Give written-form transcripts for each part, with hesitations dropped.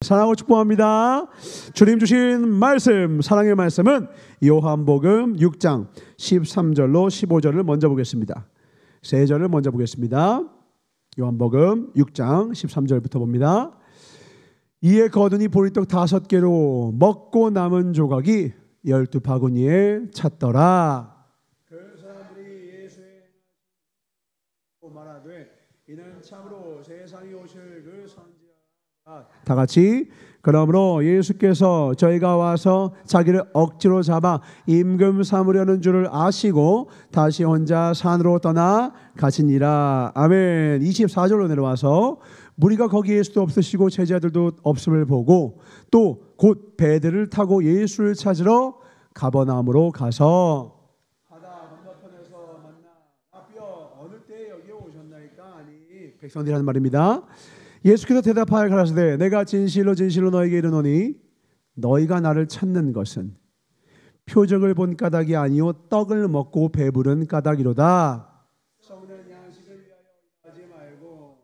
사랑하고 축복합니다. 주님 주신 말씀, 사랑의 말씀은 요한복음 6장 13절로 15절을 먼저 보겠습니다. 세 절을 먼저 보겠습니다. 요한복음 6장 13절부터 봅니다. 이에 거두니 보리떡 5개로 먹고 남은 조각이 12바구니에 찼더라. 그 사람들이 예수의 말하되 이는 참으로 세상에 오실 그 선지자. 다 같이 그러므로 예수께서 저희가 와서 자기를 억지로 잡아 임금 삼으려는 줄을 아시고 다시 혼자 산으로 떠나 가시니라. 아멘. 24절로 내려와서 무리가 거기 예수도 없으시고 제자들도 없음을 보고 또 곧 배들을 타고 예수를 찾으러 가버나움으로 가서 바다 건너편에서 만나 라비어 어느 때에 여기에 오셨나이까 하니 백성들이 하는 말입니다. 예수께서 대답하여 가라사대 내가 진실로 진실로 너에게 이르노니 너희가 나를 찾는 것은 표적을 본 까닭이 아니요 떡을 먹고 배부른 까닭이로다. 썩는 양식을 위하여 하지 말고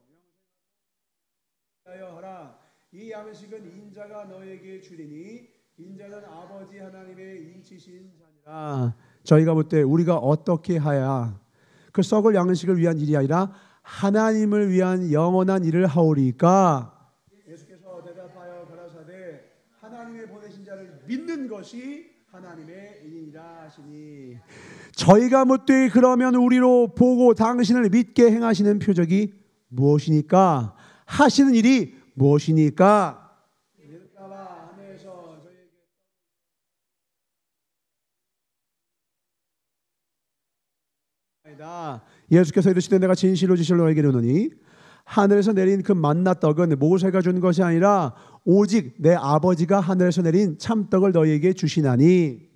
위하여 하라. 이 양식은 인자가 너에게 주리니 인자는 아버지 하나님의 인치신 자니라. 저희가 볼 때 우리가 어떻게 하야 그 썩을 양식을 위한 일이 아니라 하나님을 위한 영원한 일을 하오리까. 예수께서 대답하여 가라사대 하나님의 보내신 자를 믿는 것이 하나님의 일이라 하시니 저희가 묻되 그러면 우리로 보고 당신을 믿게 행하시는 표적이 무엇이니까 하시는 일이 무엇이니까. 예수께서 이르시되 내가 진실로 진실로 너에게 이르노니 하늘에서 내린 그 만나 떡은 모세가 준 것이 아니라 오직 내 아버지가 하늘에서 내린 참떡을 너희에게 주시나니.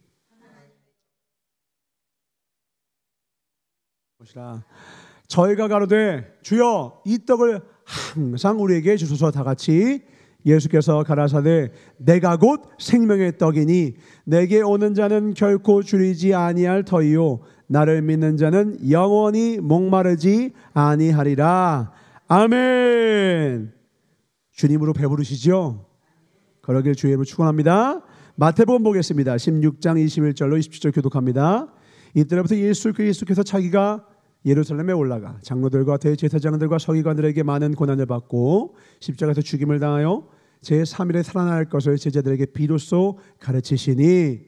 저희가 가로되 주여 이 떡을 항상 우리에게 주소서. 다 같이 예수께서 가라사대 내가 곧 생명의 떡이니 내게 오는 자는 결코 줄이지 아니할 터이요 나를 믿는 자는 영원히 목마르지 아니하리라. 아멘. 주님으로 배부르시죠? 그러길 주의 이름으로 축원합니다. 마태복음 보겠습니다. 16장 21절로 27절 교독합니다. 이때부터 예수께서 자기가 예루살렘에 올라가 장로들과 대제사장들과 서기관들에게 많은 고난을 받고 십자가에서 죽임을 당하여 제3일에 살아날 것을 제자들에게 비로소 가르치시니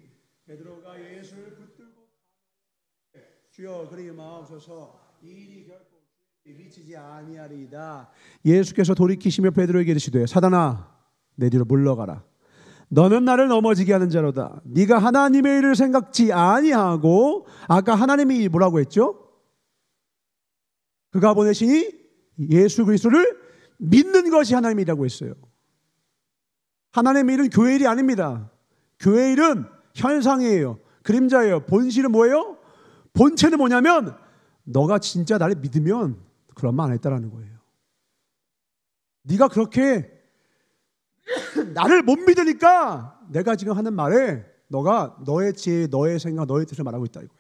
베드로가 예수를 붙들고 주여 그리 마옵소서 이 일이 결코 미치지 아니하리이다. 예수께서 돌이키시며 베드로에게 이르시되 사단아 내 뒤로 물러가라. 너는 나를 넘어지게 하는 자로다. 네가 하나님의 일을 생각지 아니하고 아까 하나님이 뭐라고 했죠? 그가 보내시니 예수 그리스도를 믿는 것이 하나님의 일이라고 했어요. 하나님의 일은 교회 일이 아닙니다. 교회 일은 현상이에요. 그림자예요. 본실은 뭐예요? 본체는 뭐냐면 너가 진짜 나를 믿으면 그런 말 안 했다라는 거예요. 네가 그렇게 나를 못 믿으니까 내가 지금 하는 말에 너가 너의 지혜, 너의 생각, 너의 뜻을 말하고 있다 이거예요.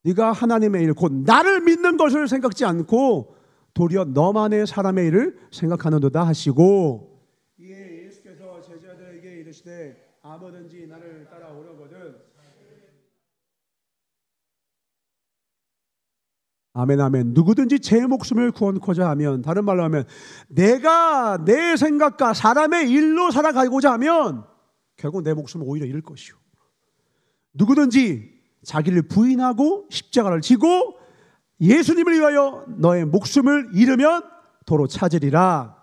네가 하나님의 일, 곧 나를 믿는 것을 생각지 않고 도리어 너만의 사람의 일을 생각하는도다 하시고 이에 예수께서 제자들에게 이르시되 아무든지 나를 따라오려거든 아멘 아멘 누구든지 제 목숨을 구원코자 하면 다른 말로 하면 내가 내 생각과 사람의 일로 살아가고자 하면 결국 내 목숨을 오히려 잃을 것이요 누구든지 자기를 부인하고 십자가를 지고 예수님을 위하여 너의 목숨을 잃으면 도로 찾으리라.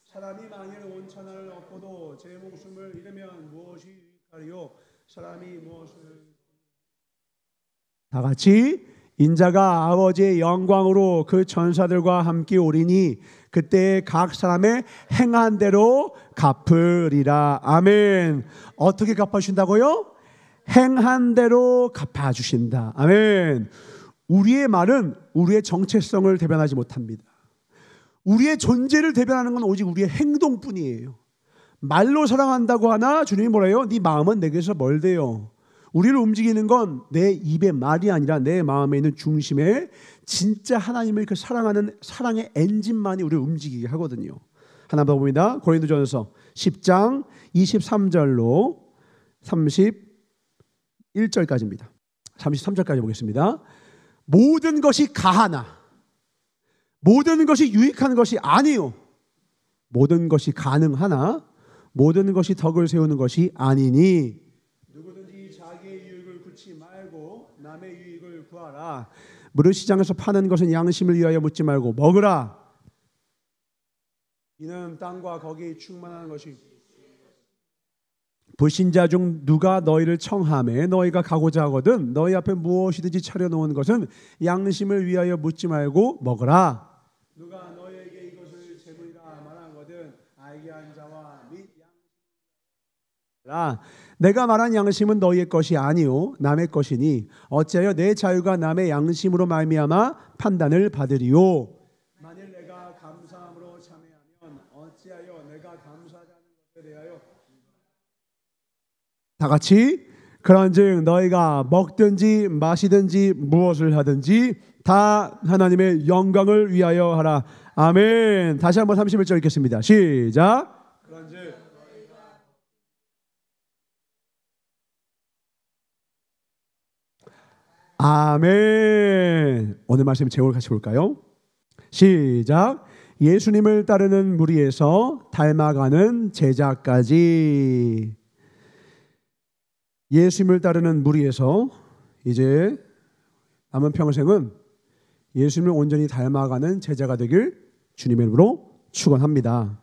사람이 만일 온 천하를 얻고도 제 목숨을 잃으면 무엇이 유익하리요? 사람이 무엇을 다 같이 인자가 아버지의 영광으로 그 천사들과 함께 오리니 그때 각 사람의 행한 대로 갚으리라. 아멘. 어떻게 갚아주신다고요? 행한 대로 갚아주신다. 아멘. 우리의 말은 우리의 정체성을 대변하지 못합니다. 우리의 존재를 대변하는 건 오직 우리의 행동뿐이에요. 말로 사랑한다고 하나 주님이 뭐래요? 네 마음은 내게서 멀대요. 우리를 움직이는 건 내 입의 말이 아니라 내 마음에 있는 중심에 진짜 하나님을 그 사랑하는 사랑의 엔진만이 우리를 움직이게 하거든요. 하나 더 봅니다. 고린도전서 10장 23절로 31절까지입니다. 33절까지 보겠습니다. 모든 것이 가하나 모든 것이 유익한 것이 아니요 모든 것이 가능하나 모든 것이 덕을 세우는 것이 아니니 누구든지 자기의 유익을 구치 말고 남의 유익을 구하라. 무릇 시장에서 파는 것은 양심을 위하여 묻지 말고 먹으라. 이는 땅과 거기에 충만한 것이 불신자 중 누가 너희를 청하매 너희가 가고자 하거든 너희 앞에 무엇이든지 차려놓은 것은 양심을 위하여 묻지 말고 먹으라. 누가 너희에게 이것을 재물이라 말하거든 알게 한 자와 및 양심이라. 내가 말한 양심은 너희의 것이 아니요 남의 것이니 어찌하여 내 자유가 남의 양심으로 말미암아 판단을 받으리요. 만일 내가 감사함으로 참여하면 어찌하여 내가 감사하지 않는 것에 대하여 다 같이 그런즉 너희가 먹든지 마시든지 무엇을 하든지 다 하나님의 영광을 위하여 하라. 아멘. 다시 한번 31절 읽겠습니다. 시작. 그런즉 아멘. 오늘 말씀 제목을 같이 볼까요? 시작. 예수님을 따르는 무리에서 닮아가는 제자까지. 예수님을 따르는 무리에서 이제 남은 평생은 예수님을 온전히 닮아가는 제자가 되길 주님의 이름으로 축원합니다.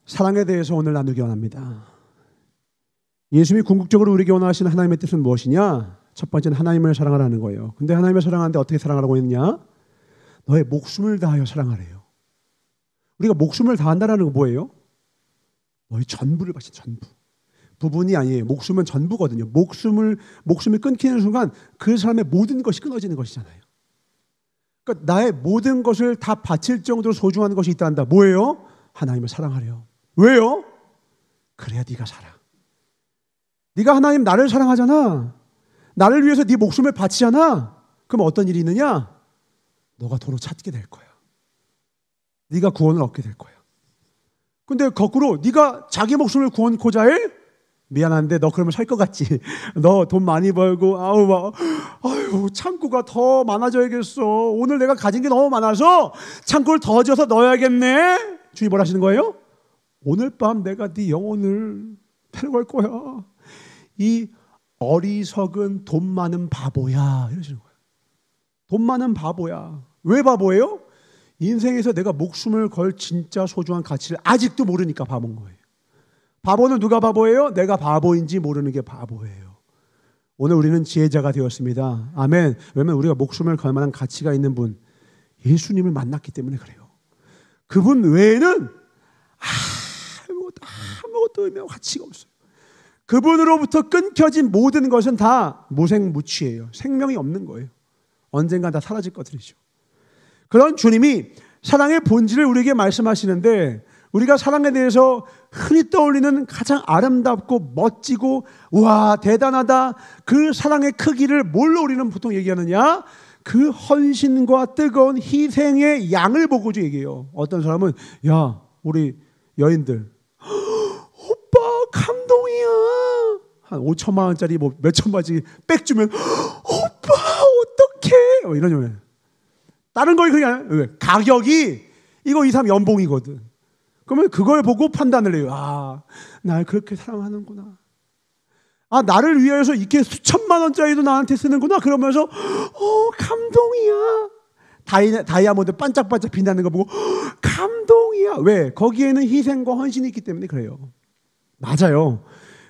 사랑에 대해서 오늘 나누기 원합니다. 예수님이 궁극적으로 우리에게 원하시는 하나님의 뜻은 무엇이냐? 첫 번째는 하나님을 사랑하라는 거예요. 근데 하나님을 사랑하는데 어떻게 사랑하라고 했느냐? 너의 목숨을 다하여 사랑하래요. 우리가 목숨을 다한다는 건 뭐예요? 너의 전부를 바친 전부. 부분이 아니에요. 목숨은 전부거든요. 목숨이 끊기는 순간 그 사람의 모든 것이 끊어지는 것이잖아요. 그러니까 나의 모든 것을 다 바칠 정도로 소중한 것이 있다한다. 뭐예요? 하나님을 사랑하래요. 왜요? 그래야 네가 살아. 네가 하나님 나를 사랑하잖아. 나를 위해서 네 목숨을 바치잖아. 그럼 어떤 일이 있느냐? 너가 도로 찾게 될 거야. 네가 구원을 얻게 될 거야. 근데 거꾸로 네가 자기 목숨을 구원코자 해? 미안한데 너 그러면 살 것 같지? 너 돈 많이 벌고 아유 창고가 더 많아져야겠어. 오늘 내가 가진 게 너무 많아서 창고를 더 지어서 넣어야겠네. 주님 뭐라 하시는 거예요? 오늘 밤 내가 네 영혼을 데려갈 거야. 이 어리석은 돈 많은 바보야 이러시는 거예요. 돈 많은 바보야. 왜 바보예요? 인생에서 내가 목숨을 걸 진짜 소중한 가치를 아직도 모르니까 바보인 거예요. 바보는 누가 바보예요? 내가 바보인지 모르는 게 바보예요. 오늘 우리는 지혜자가 되었습니다. 아멘. 왜냐하면 우리가 목숨을 걸 만한 가치가 있는 분 예수님을 만났기 때문에 그래요. 그분 외에는 아무것도 의미하고 가치가 없어요. 그분으로부터 끊겨진 모든 것은 다 무생무취예요. 생명이 없는 거예요. 언젠가 다 사라질 것들이죠. 그런 주님이 사랑의 본질을 우리에게 말씀하시는데 우리가 사랑에 대해서 흔히 떠올리는 가장 아름답고 멋지고 와 대단하다 그 사랑의 크기를 뭘로 우리는 보통 얘기하느냐? 그 헌신과 뜨거운 희생의 양을 보고 얘기해요. 어떤 사람은 야 우리 여인들 오빠 감동이야. 한 5천만 원짜리 뭐 몇천만 원짜리 백 주면 오빠 어떡해 이러면 다른 걸 그냥 가격이 이거 이 사람 연봉이거든. 그러면 그걸 보고 판단을 해요. 아, 날 그렇게 사랑하는구나. 아, 나를 위해서 이렇게 수천만 원짜리도 나한테 쓰는구나. 그러면서 감동이야. 다이아몬드 반짝반짝 빛나는 거 보고 감동이야. 왜? 거기에는 희생과 헌신이 있기 때문에 그래요. 맞아요.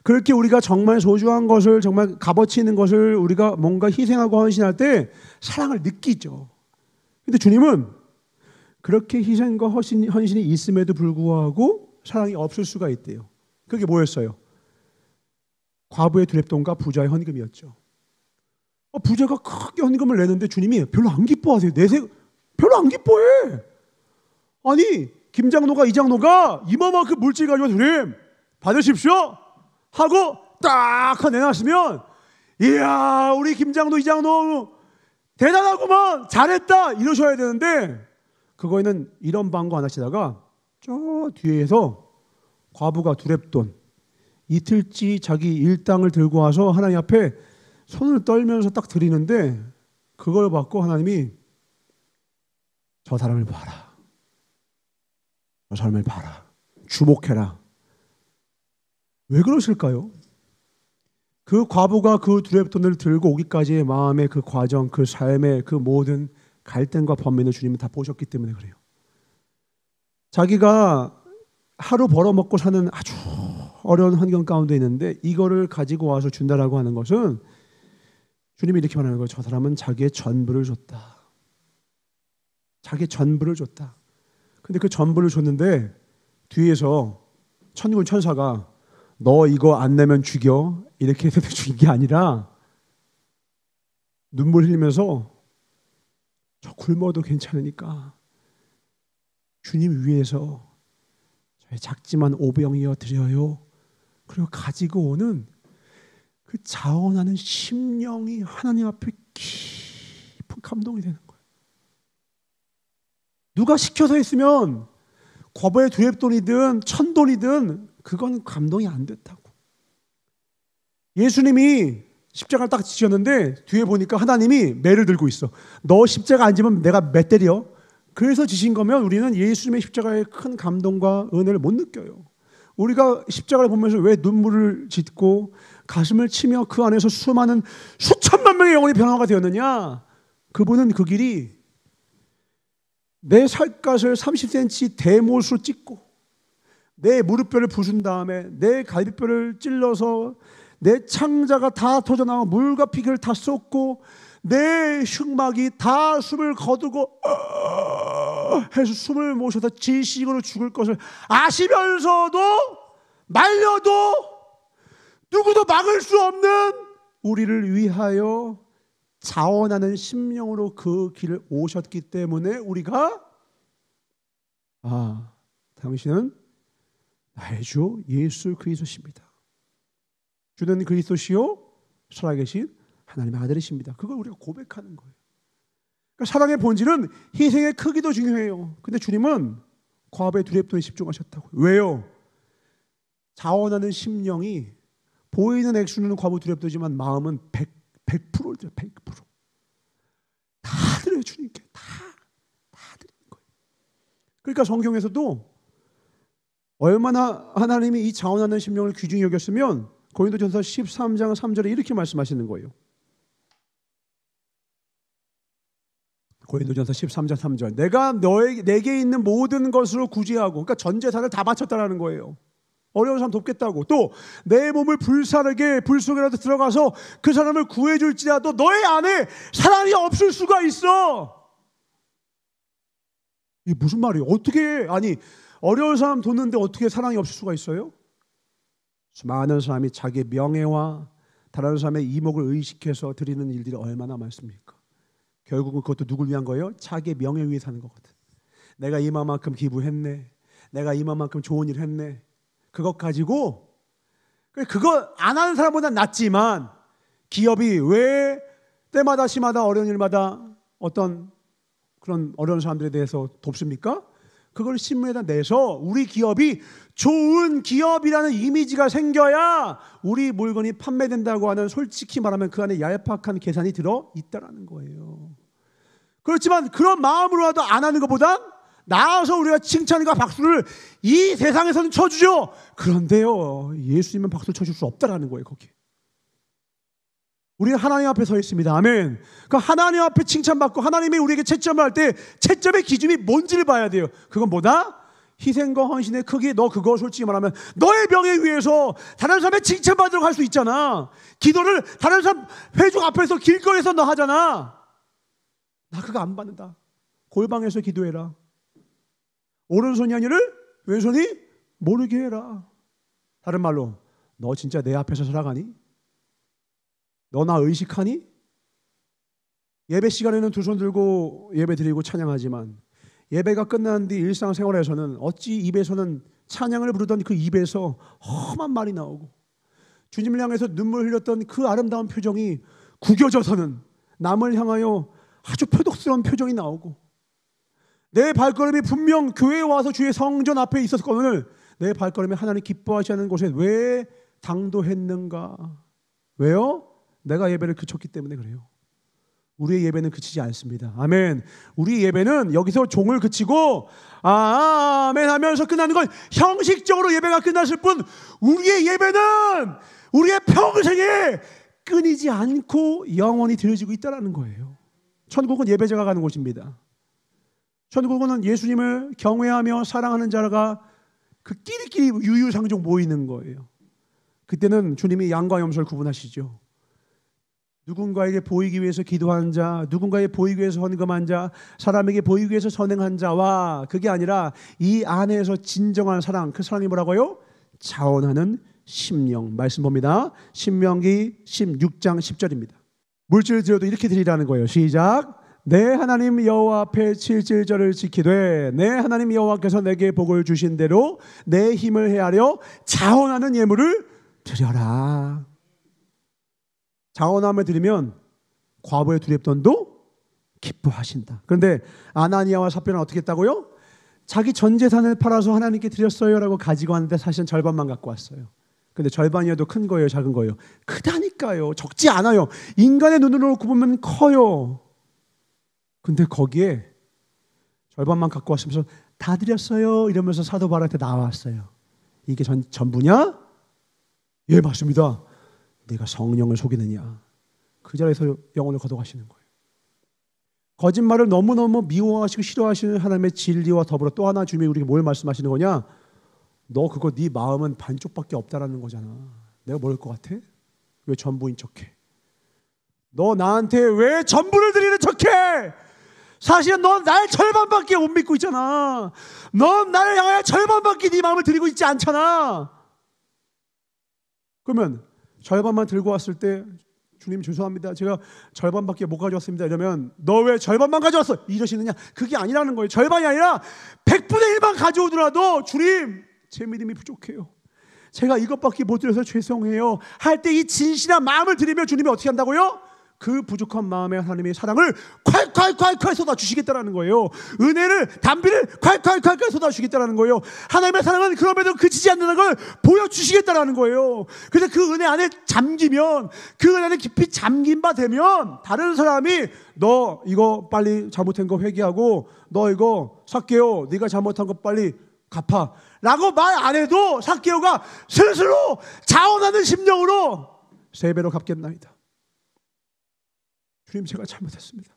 그렇게 우리가 정말 소중한 것을 정말 값어치 있는 것을 우리가 뭔가 희생하고 헌신할 때 사랑을 느끼죠. 근데 주님은 그렇게 희생과 헌신이 있음에도 불구하고 사랑이 없을 수가 있대요. 그게 뭐였어요? 과부의 두렙돈과 부자의 헌금이었죠. 부자가 크게 헌금을 내는데 주님이 별로 안 기뻐하세요. 별로 안 기뻐해. 아니 김장로가 이장로가 이만큼 물질 가지고 주님 받으십시오 하고 딱 내놨으면 이야 우리 김장로 이장로 대단하구만 잘했다 이러셔야 되는데 그거에는 이런 방구 안 하시다가 저 뒤에서 과부가 두렙돈 이틀치 자기 일당을 들고 와서 하나님 앞에 손을 떨면서 딱 드리는데, 그걸 받고 하나님이 저 사람을 봐라, 저 사람을 봐라, 주목해라. 왜 그러실까요? 그 과부가 그 두렙돈을 들고 오기까지의 마음의 그 과정, 그 삶의 그 모든 갈등과 번민을 주님은 다 보셨기 때문에 그래요. 자기가 하루 벌어먹고 사는 아주 어려운 환경 가운데 있는데 이거를 가지고 와서 준다라고 하는 것은 주님이 이렇게 말하는 거예요. 저 사람은 자기의 전부를 줬다. 자기의 전부를 줬다. 근데 그 전부를 줬는데 뒤에서 천군 천사가 너 이거 안 내면 죽여, 이렇게 해서 죽인 게 아니라 눈물 흘리면서 저 굶어도 괜찮으니까 주님 위해서 저의 작지만 오병이어 드려요. 그리고 가지고 오는 그 자원하는 심령이 하나님 앞에 깊은 감동이 되는 거예요. 누가 시켜서 했으면 과부의 두렙돈이든 천돈이든 그건 감동이 안 됐다고. 예수님이 십자가를 딱 지셨는데 뒤에 보니까 하나님이 매를 들고 있어. 너 십자가 안 지면 내가 매 때려. 그래서 지신 거면 우리는 예수님의 십자가의 큰 감동과 은혜를 못 느껴요. 우리가 십자가를 보면서 왜 눈물을 짓고 가슴을 치며 그 안에서 수많은 수천만 명의 영혼이 변화가 되었느냐? 그분은 그 길이 내 살갗을 30cm 대못으로 찍고 내 무릎뼈를 부순 다음에 내 갈비뼈를 찔러서 내 창자가 다 터져나와 물과 피를 다 쏟고 내 흉막이 다 숨을 거두고 해서 숨을 모셔서 질식으로 죽을 것을 아시면서도 말려도 누구도 막을 수 없는 우리를 위하여 자원하는 심령으로 그 길을 오셨기 때문에 우리가 당신은 나의 주 예수 그리스도십니다. 주는 그리스도시요 살아계신 하나님의 아들이십니다. 그걸 우리가 고백하는 거예요. 그러니까 사랑의 본질은 희생의 크기도 중요해요. 근데 주님은 과부의 두렙돈에 집중하셨다고요. 왜요? 자원하는 심령이 보이는 액수는 과부 두렙돈이지만 마음은 100%를 드려요. 100%. 다 드려요. 주님께. 다 드리는 거예요. 그러니까 성경에서도 얼마나 하나님이 이 자원하는 심령을 귀중히 여겼으면 고린도전서 13장 3절에 이렇게 말씀하시는 거예요. 고린도전서 13장 3절. 내가 내게 있는 모든 것으로 구제하고, 그러니까 전 재산을 다 바쳤다라는 거예요. 어려운 사람 돕겠다고. 또 내 몸을 불사르게 불 속에라도 들어가서 그 사람을 구해줄지라도 너의 안에 사랑이 없을 수가 있어. 이게 무슨 말이에요? 어떻게, 아니 어려운 사람 돕는데 어떻게 사랑이 없을 수가 있어요? 수많은 사람이 자기의 명예와 다른 사람의 이목을 의식해서 드리는 일들이 얼마나 많습니까? 결국은 그것도 누굴 위한 거예요? 자기의 명예 위해 사는 거거든. 내가 이만큼 기부했네, 내가 이만큼 좋은 일 했네, 그것 가지고 그거 안 하는 사람보다 낫지만 기업이 왜 때마다 시마다 어려운 일마다 어떤 그런 어려운 사람들에 대해서 돕습니까? 그걸 신문에다 내서 우리 기업이 좋은 기업이라는 이미지가 생겨야 우리 물건이 판매된다고 하는, 솔직히 말하면 그 안에 얄팍한 계산이 들어 있다라는 거예요. 그렇지만 그런 마음으로라도 안 하는 것보다 나아서 우리가 칭찬과 박수를 이 세상에서는 쳐주죠. 그런데요, 예수님은 박수를 쳐줄 수 없다라는 거예요. 거기 우리가 하나님 앞에 서 있습니다. 아멘. 그 하나님 앞에 칭찬받고 하나님이 우리에게 채점을 할 때 채점의 기준이 뭔지를 봐야 돼요. 그건 뭐다? 희생과 헌신의 크기. 너 그거 솔직히 말하면 너의 명예 위해서 다른 사람의 칭찬받으러 갈 수 있잖아. 기도를 다른 사람 회중 앞에서 길거리에서 너 하잖아. 나 그거 안 받는다. 골방에서 기도해라. 오른손이 아니를 왼손이 모르게 해라. 다른 말로 너 진짜 내 앞에서 살아가니? 너 나 의식하니? 예배 시간에는 두 손 들고 예배 드리고 찬양하지만 예배가 끝난 뒤 일상생활에서는 어찌 입에서는 찬양을 부르던 그 입에서 험한 말이 나오고 주님을 향해서 눈물 흘렸던 그 아름다운 표정이 구겨져서는 남을 향하여 아주 표독스러운 표정이 나오고 내 발걸음이 분명 교회에 와서 주의 성전 앞에 있었거늘 내 발걸음에 하나님 기뻐하지 않는 곳에 왜 당도했는가? 왜요? 내가 예배를 그쳤기 때문에 그래요. 우리의 예배는 그치지 않습니다. 아멘. 우리 예배는 여기서 종을 그치고 아멘 하면서 끝나는 건 형식적으로 예배가 끝났을 뿐, 우리의 예배는 우리의 평생에 끊이지 않고 영원히 드려지고 있다는 거예요. 천국은 예배자가 가는 곳입니다. 천국은 예수님을 경외하며 사랑하는 자가 그 끼리끼리 유유상종 모이는 거예요. 그때는 주님이 양과 염소를 구분하시죠. 누군가에게 보이기 위해서 기도한 자, 누군가에게 보이기 위해서 헌금한 자, 사람에게 보이기 위해서 선행한 자와, 그게 아니라 이 안에서 진정한 사랑, 그 사랑이 뭐라고요? 자원하는 심령. 말씀 봅니다. 신명기 16장 10절입니다. 물질을 드려도 이렇게 드리라는 거예요. 시작. 내 하나님 여호와 앞에 7절을 지키되 내 하나님 여호와께서 내게 복을 주신 대로 내 힘을 헤아려 자원하는 예물을 드려라. 자원함을 드리면 과부의 두렵돈도 기뻐하신다. 그런데 아나니아와 삽비라는 어떻게 했다고요? 자기 전 재산을 팔아서 하나님께 드렸어요 라고 가지고 왔는데 사실은 절반만 갖고 왔어요. 근데 절반이어도 큰 거예요, 작은 거예요? 크다니까요. 적지 않아요. 인간의 눈으로 놓고 보면 커요. 근데 거기에 절반만 갖고 왔으면서 다 드렸어요 이러면서 사도 바울한테 나왔어요. 이게 전부냐? 예, 맞습니다. 네가 성령을 속이느냐? 그 자리에서 영혼을 거둬가시는 거예요. 거짓말을 너무너무 미워하시고 싫어하시는 하나님의 진리와 더불어 또 하나 주님이 우리에게 뭘 말씀하시는 거냐? 너 그거 네 마음은 반쪽밖에 없다라는 거잖아. 내가 모를 것 같아? 왜 전부인 척해? 너 나한테 왜 전부를 드리는 척해? 사실은 넌 날 절반밖에 못 믿고 있잖아. 넌 나를 향하여 절반밖에 네 마음을 드리고 있지 않잖아. 그러면 절반만 들고 왔을 때 주님 죄송합니다. 제가 절반밖에 못 가져왔습니다. 이러면 너 왜 절반만 가져왔어? 이러시느냐? 그게 아니라는 거예요. 절반이 아니라 100분의 1만 가져오더라도 주님 제 믿음이 부족해요. 제가 이것밖에 못 드려서 죄송해요. 할 때 이 진실한 마음을 드리면 주님이 어떻게 한다고요? 그 부족한 마음에 하나님의 사랑을 콸콸콸콸 쏟아주시겠다는 거예요. 은혜를 단비를 콸콸콸콸 쏟아주시겠다는 거예요. 하나님의 사랑은 그럼에도 그치지 않는 걸 보여주시겠다는 거예요. 그래서 그 은혜 안에 잠기면, 그 은혜 안에 깊이 잠긴 바 되면 다른 사람이 너 이거 빨리 잘못한 거 회개하고 너 이거 삭개오 네가 잘못한 거 빨리 갚아 라고 말 안 해도 삭개오가 스스로 자원하는 심령으로 3배로 갚겠나이다. 주님 제가 잘못했습니다.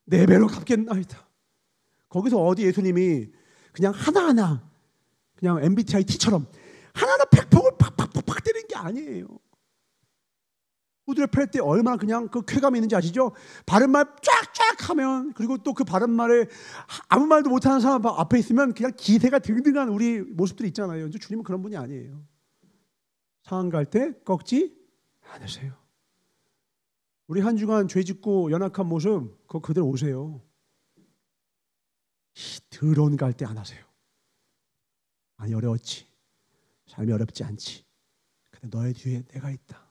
4배로 갚겠나이다. 거기서 어디 예수님이 그냥 하나하나 그냥 MBTI T처럼 하나하나 팩폭을 팍팍팍팍 때리는 게 아니에요. 후드를 펼 때 얼마나 그냥 그 쾌감이 있는지 아시죠? 바른말 쫙쫙 하면, 그리고 또 그 바른말에 아무 말도 못하는 사람 앞에 있으면 그냥 기세가 등등한 우리 모습들이 있잖아요. 근데 주님은 그런 분이 아니에요. 상한 갈 때 꺾지 않으세요. 우리 한 주간 죄 짓고 연약한 모습 그거 그대로 오세요. 더러운 갈 때 안 하세요. 많이 어려웠지. 삶이 어렵지 않지. 근데 너의 뒤에 내가 있다.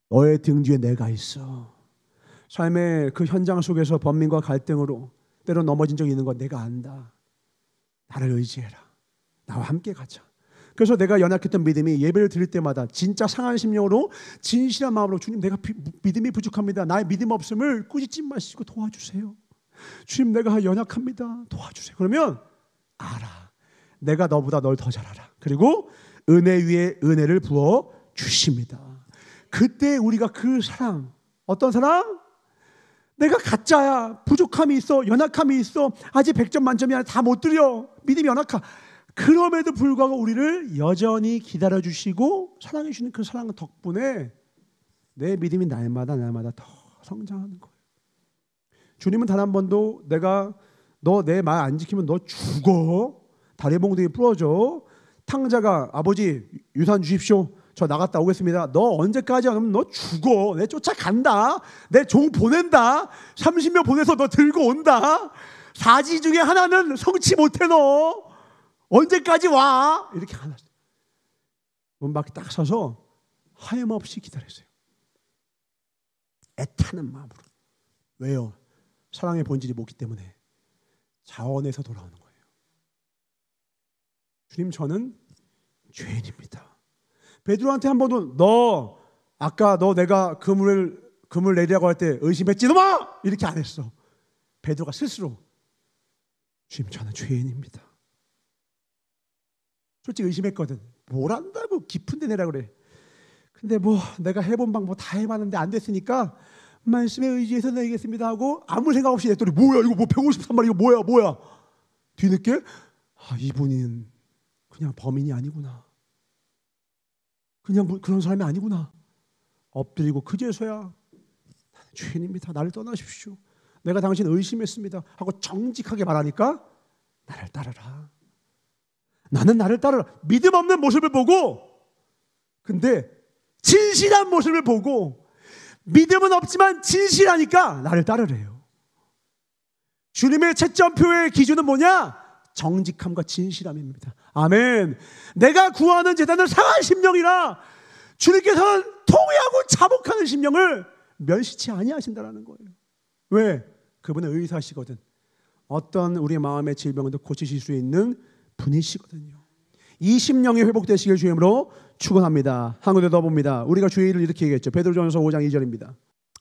너의 등 뒤에 내가 있어. 삶의 그 현장 속에서 번민과 갈등으로 때로 넘어진 적이 있는 건 내가 안다. 나를 의지해라. 나와 함께 가자. 그래서 내가 연약했던 믿음이 예배를 드릴 때마다 진짜 상한 심령으로 진실한 마음으로 주님 내가 믿음이 부족합니다. 나의 믿음 없음을 꾸짖지 마시고 도와주세요. 주님 내가 연약합니다. 도와주세요. 그러면 알아. 내가 너보다 널 더 잘 알아. 그리고 은혜 위에 은혜를 부어 주십니다. 그때 우리가 그 사랑, 어떤 사랑? 내가 가짜야. 부족함이 있어. 연약함이 있어. 아직 100점 만점이 아니라 다 못 드려. 믿음이 연약하. 그럼에도 불구하고 우리를 여전히 기다려주시고 사랑해주시는 그 사랑 덕분에 내 믿음이 날마다 더 성장하는 거예요. 주님은 단 한 번도 내가 너 내 말 안 지키면 너 죽어. 다리 몽둥이 부러져. 탕자가 아버지 유산 주십시오. 저 나갔다 오겠습니다. 너 언제까지 안 오면 너 죽어. 내 쫓아간다. 내 종 보낸다. 30명 보내서 너 들고 온다. 사지 중에 하나는 성취 못해 너. 언제까지 와? 이렇게 하나 문 밖에 딱 서서 하염없이 기다렸어요. 애타는 마음으로. 왜요? 사랑의 본질이 뭐기 때문에 자원에서 돌아오는 거예요. 주님, 저는 죄인입니다. 베드로한테 한 번도 너 아까 너 내가 그물 내리라고 할 때 의심했지 놈아! 이렇게 안 했어. 베드로가 스스로 주님, 저는 죄인입니다. 솔직히 의심했거든. 뭘 안다고 깊은 데 내라 그래. 근데 뭐 내가 해본 방법 다 해봤는데 안 됐으니까 말씀에 의지해서 내겠습니다 하고 아무 생각 없이 냈더니 뭐야 이거 뭐 153만 이거 뭐야. 뒤늦게 이분은 그냥 범인이 아니구나. 그냥 그런 사람이 아니구나. 엎드리고 그제서야 나는 죄인입니다. 나를 떠나십시오. 내가 당신 의심했습니다 하고 정직하게 말하니까 나를 따르라. 나는 나를 따르라. 믿음 없는 모습을 보고 근데 진실한 모습을 보고 믿음은 없지만 진실하니까 나를 따르래요. 주님의 채점표의 기준은 뭐냐? 정직함과 진실함입니다. 아멘. 내가 구하는 제단은 상한 심령이라 주님께서는 통회하고 자복하는 심령을 멸시치 아니하신다라는 거예요. 왜? 그분은 의사시거든. 어떤 우리 마음의 질병도 고치실 수 있는 분이시거든요. 이 심령이 회복되시길 주임으로 축원합니다. 한 군데 더 봅니다. 우리가 주의 일을 이렇게 얘기했죠. 베드로전서 5장 2절입니다.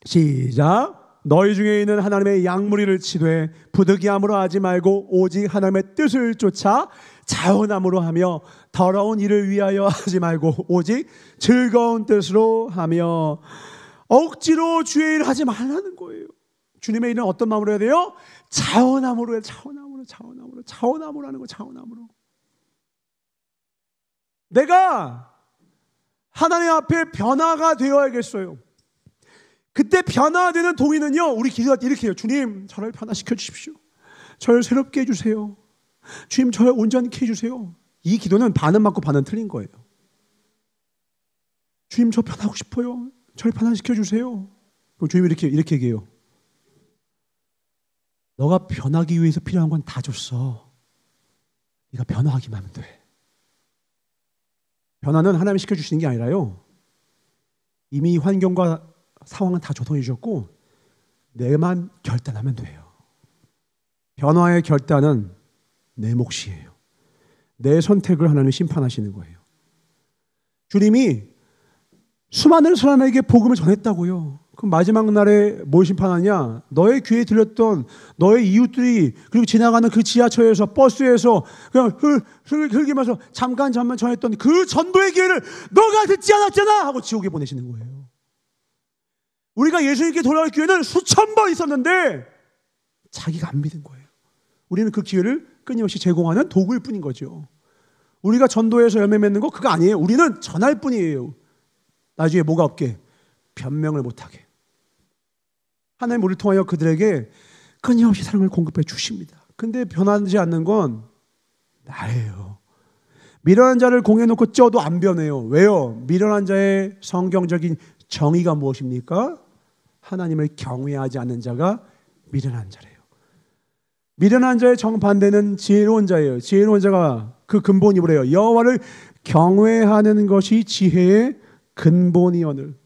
시작. 너희 중에 있는 하나님의 양무리를 치되 부득이함으로 하지 말고 오직 하나님의 뜻을 쫓아 자원함으로 하며 더러운 일을 위하여 하지 말고 오직 즐거운 뜻으로 하며 억지로 주의 일을 하지 말라는 거예요. 주님의 일은 어떤 마음으로 해야 돼요? 자원함으로 해요. 자원함으로 하는 거. 자원함으로. 내가 하나님 앞에 변화가 되어야겠어요. 그때 변화되는 동의는요, 우리 기도할 때 이렇게 해요. 주님, 저를 변화시켜 주십시오. 저를 새롭게 해주세요. 주님, 저를 온전케 해주세요. 이 기도는 반은 맞고 반은 틀린 거예요. 주님, 저 변하고 싶어요. 저를 변화시켜 주세요. 그럼 주님이 이렇게 얘기해요. 너가 변하기 위해서 필요한 건 다 줬어. 네가 변화하기만 하면 돼. 변화는 하나님이 시켜주시는 게 아니라요, 이미 환경과 상황은 다 조성해 주셨고 내만 결단하면 돼요. 변화의 결단은 내 몫이에요. 내 선택을 하나님이 심판하시는 거예요. 주님이 수많은 사람에게 복음을 전했다고요. 그럼 마지막 날에 뭘 심판하냐? 너의 귀에 들렸던 너의 이웃들이 그리고 지나가는 그 지하철에서 버스에서 그냥 흘기면서 잠깐 전했던 그 전도의 기회를 너가 듣지 않았잖아 하고 지옥에 보내시는 거예요. 우리가 예수님께 돌아올 기회는 수천 번 있었는데 자기가 안 믿은 거예요. 우리는 그 기회를 끊임없이 제공하는 도구일 뿐인 거죠. 우리가 전도해서 열매 맺는 거 그거 아니에요. 우리는 전할 뿐이에요. 나중에 뭐가 없게? 변명을 못하게. 하나님 우리를 통하여 그들에게 끊임없이 사랑을 공급해 주십니다. 근데 변하지 않는 건 나예요. 미련한 자를 공에 놓고 쪄도 안 변해요. 왜요? 미련한 자의 성경적인 정의가 무엇입니까? 하나님을 경외하지 않는 자가 미련한 자래요. 미련한 자의 정반대는 지혜로운 자예요. 지혜로운 자가 그 근본이 뭐래요? 여호와를 경외하는 것이 지혜의 근본이오늘